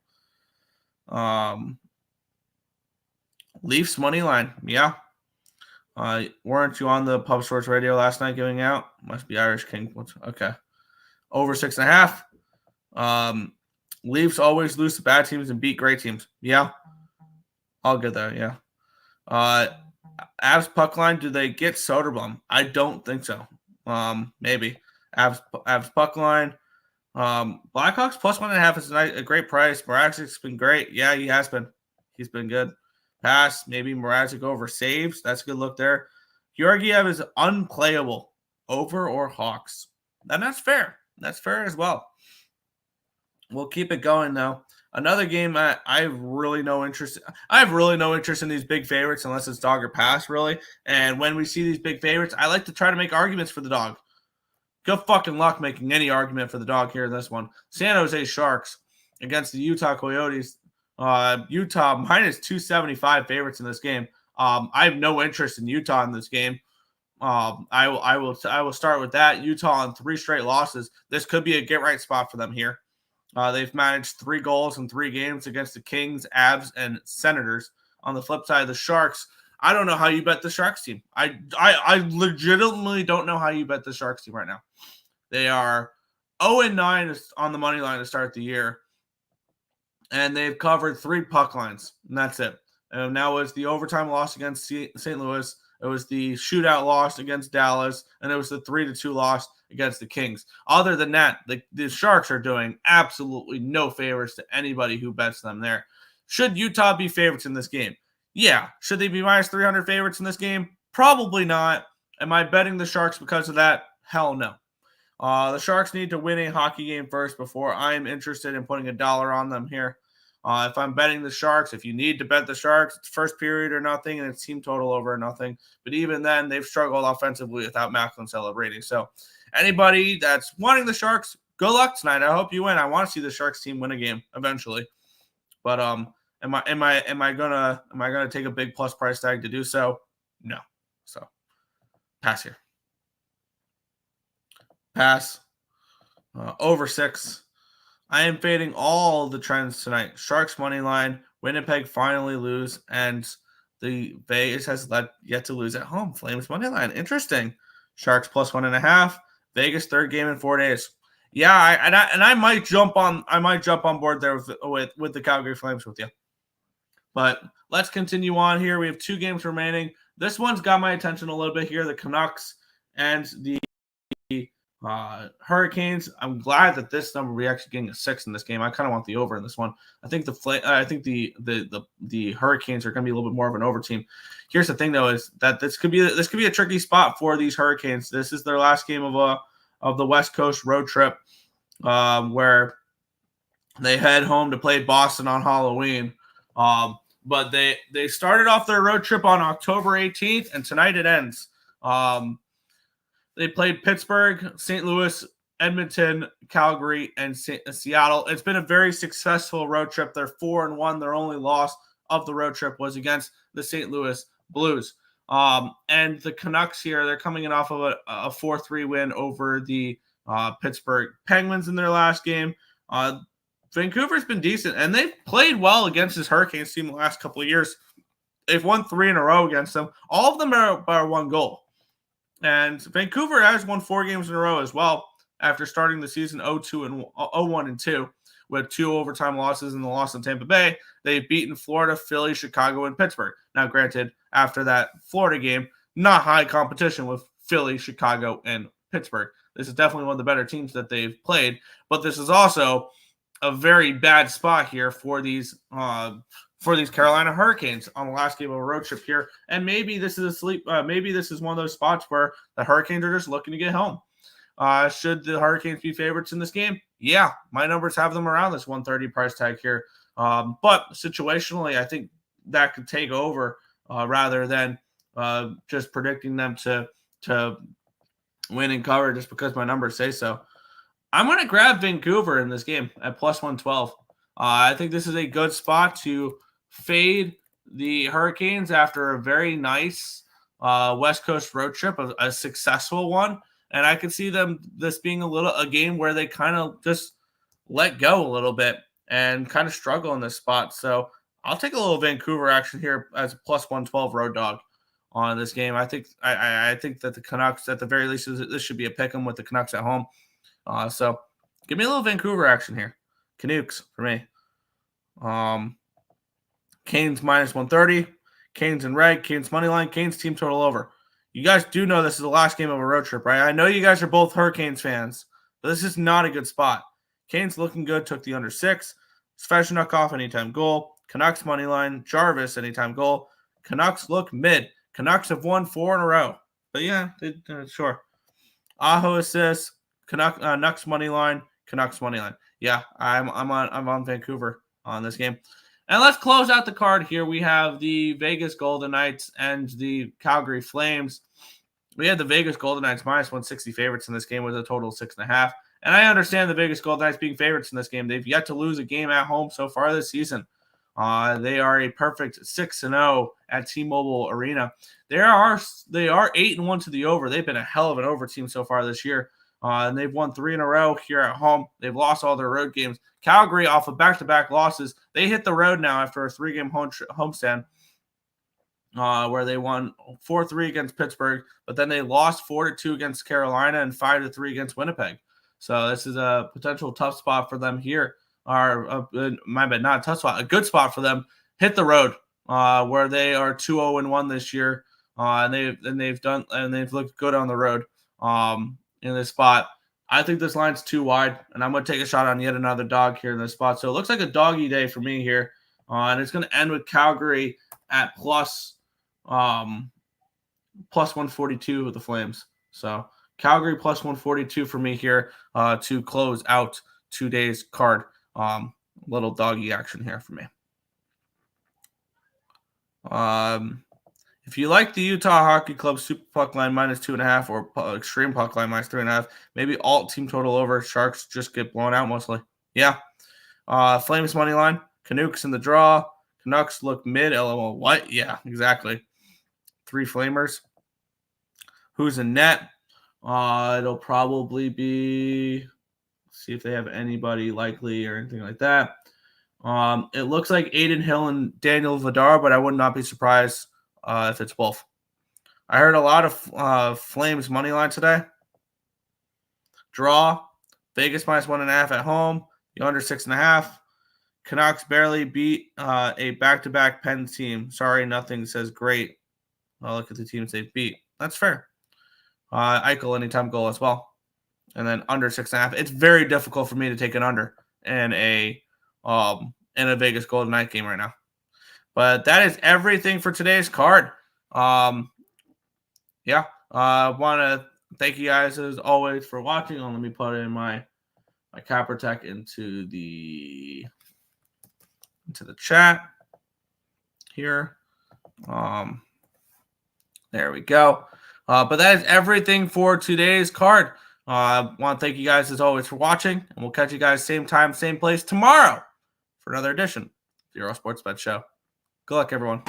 Leafs money line, yeah. Weren't you on the Pub Sports Radio last night giving out? Must be Irish King. Okay. Over 6.5. Leafs always lose to bad teams and beat great teams. Yeah. All good there, yeah. Avs puck line, do they get Soderblom? I don't think so. Maybe. Avs puck line. Blackhawks plus 1.5 is a great price. Mrazek's been great. Yeah, he has been. He's been good. Pass, maybe Mrazek over saves. That's a good look there. Georgiev is unplayable. Over or Hawks. And that's fair. That's fair as well. We'll keep it going, though. Another game I have really no interest. I have really no interest in these big favorites unless it's dog or pass, really. And when we see these big favorites, I like to try to make arguments for the dog. Good fucking luck making any argument for the dog here in this one. San Jose Sharks against the Utah Coyotes. Utah minus 275 favorites in this game. I have no interest in Utah in this game. I will start with that. Utah on 3 straight losses. This could be a get right spot for them here. They've managed 3 goals in 3 games against the Kings, Avs, and Senators. On the flip side of the Sharks, I don't know how you bet the Sharks team. I legitimately don't know how you bet the Sharks team right now. They are 0-9 on the money line to start the year, and they've covered 3 puck lines, and that's it. And that was the overtime loss against St. Louis. It was the shootout loss against Dallas, and it was the 3-2 loss against the Kings. Other than that, the Sharks are doing absolutely no favors to anybody who bets them there. Should Utah be favorites in this game? Yeah. Should they be minus 300 favorites in this game? Probably not. Am I betting the Sharks because of that? Hell no. The Sharks need to win a hockey game first before I'm interested in putting $1 on them here. If I'm betting the Sharks, if you need to bet the Sharks, it's first period or nothing, and it's team total over or nothing. But even then, they've struggled offensively without Macklin celebrating. So anybody that's wanting the Sharks, good luck tonight. I hope you win. I want to see the Sharks team win a game eventually. But am I gonna take a big plus price tag to do so? No. So pass here. Pass. Over 6. I am fading all the trends tonight. Sharks money line, Winnipeg finally lose, and the Vegas has yet to lose at home. Flames money line, interesting. Sharks plus 1.5. Vegas 3rd game in 4 days. Yeah, I might jump on board there with the Calgary Flames with you. But let's continue on here. We have 2 games remaining. This one's got my attention a little bit here. The Canucks and the Hurricanes. I'm glad that this number we're actually getting a 6 in this game. I kind of want the over in this one. I think the Hurricanes are going to be a little bit more of an over team. Here's the thing though, is that this could be a tricky spot for these Hurricanes. This is their last game of the West Coast road trip, where they head home to play Boston on Halloween. But they started off their road trip on October 18th, and tonight it ends. They played Pittsburgh, St. Louis, Edmonton, Calgary, and Seattle. It's been a very successful road trip. They're 4-1. Their only loss of the road trip was against the St. Louis Blues. And the Canucks here, they're coming in off of a 4-3 win over the Pittsburgh Penguins in their last game. Vancouver's been decent, and they've played well against this Hurricanes team the last couple of years. They've won 3 in a row against them. All of them are by 1 goal. And Vancouver has won 4 games in a row as well after starting the season 0-1-2 with 2 overtime losses and the loss in Tampa Bay. They've beaten Florida, Philly, Chicago, and Pittsburgh. Now, granted, after that Florida game, not high competition with Philly, Chicago, and Pittsburgh. This is definitely one of the better teams that they've played, but this is also a very bad spot here for these Carolina Hurricanes on the last game of a road trip here. And maybe this is maybe this is one of those spots where the Hurricanes are just looking to get home. Should the Hurricanes be favorites in this game? Yeah, my numbers have them around this 130 price tag here. But situationally, I think that could take over rather than just predicting them to win and cover just because my numbers say so. I'm going to grab Vancouver in this game at plus 112. I think this is a good spot to fade the Hurricanes after a very nice West Coast road trip, a successful one. And I could see this being a game where they kind of just let go a little bit and kind of struggle in this spot. So I'll take a little Vancouver action here as a plus 112 road dog on this game. I think that the Canucks, at the very least, this should be a pick 'em with the Canucks at home. So give me a little Vancouver action here. Canucks for me. Canes minus 130. Canes and red. Canes money line. Canes team total over. You guys do know this is the last game of a road trip, right? I know you guys are both Hurricanes fans, but this is not a good spot. Canes looking good. Took the under 6. Svechnikov anytime goal. Canucks money line. Jarvis anytime goal. Canucks look mid. Canucks have won 4 in a row. But yeah, sure. Aho assists. Canucks money line. Canucks money line. Yeah, I'm on Vancouver on this game. And let's close out the card here. We have the Vegas Golden Knights and the Calgary Flames. We had the Vegas Golden Knights minus 160 favorites in this game with a total of 6.5. And I understand the Vegas Golden Knights being favorites in this game. They've yet to lose a game at home so far this season. They are a perfect 6-0 at T-Mobile Arena. They are 8-1 to the over. They've been a hell of an over team so far this year. And they've won 3 in a row here at home. They've lost all their road games. Calgary, off of back-to-back losses, they hit the road now after a 3-game homestand where they won 4-3 against Pittsburgh, but then they lost 4-2 against Carolina and 5-3 against Winnipeg. So this is a potential tough spot for them here. Not a tough spot, a good spot for them. Hit the road where they are 2-0-1 this year, and they've looked good on the road. In this spot, I think this line's too wide, and I'm going to take a shot on yet another dog here in this spot. So it looks like a doggy day for me here, and it's going to end with Calgary at plus 142 with the Flames. So Calgary plus 142 for me here to close out today's card. Little doggy action here for me. If you like the Utah Hockey Club Super Puck line minus 2.5 or Extreme Puck line minus 3.5, maybe alt team total over. Sharks just get blown out mostly. Yeah. Flames money line. Canucks in the draw. Canucks look mid. LOL. What? Yeah, exactly. 3 Flamers. Who's in net? It'll probably be. See if they have anybody likely or anything like that. It looks like Aiden Hill and Daniel Vidar, but I would not be surprised if it's both. I heard a lot of Flames money line today. Draw. Vegas minus 1.5 at home. The under 6.5. Canucks barely beat a back-to-back Pens team. Sorry, nothing says great. I'll look at the teams they've beat. That's fair. Eichel anytime goal as well. And then under 6.5. It's very difficult for me to take an under in a Vegas Golden Knight game right now. But that is everything for today's card. I want to thank you guys as always for watching. Let me put in my CapperTek into the chat here. There we go. But that is everything for today's card. I want to thank you guys as always for watching, and we'll catch you guys same time, same place tomorrow for another edition of the Earle Sports Bet Show. Good luck, everyone.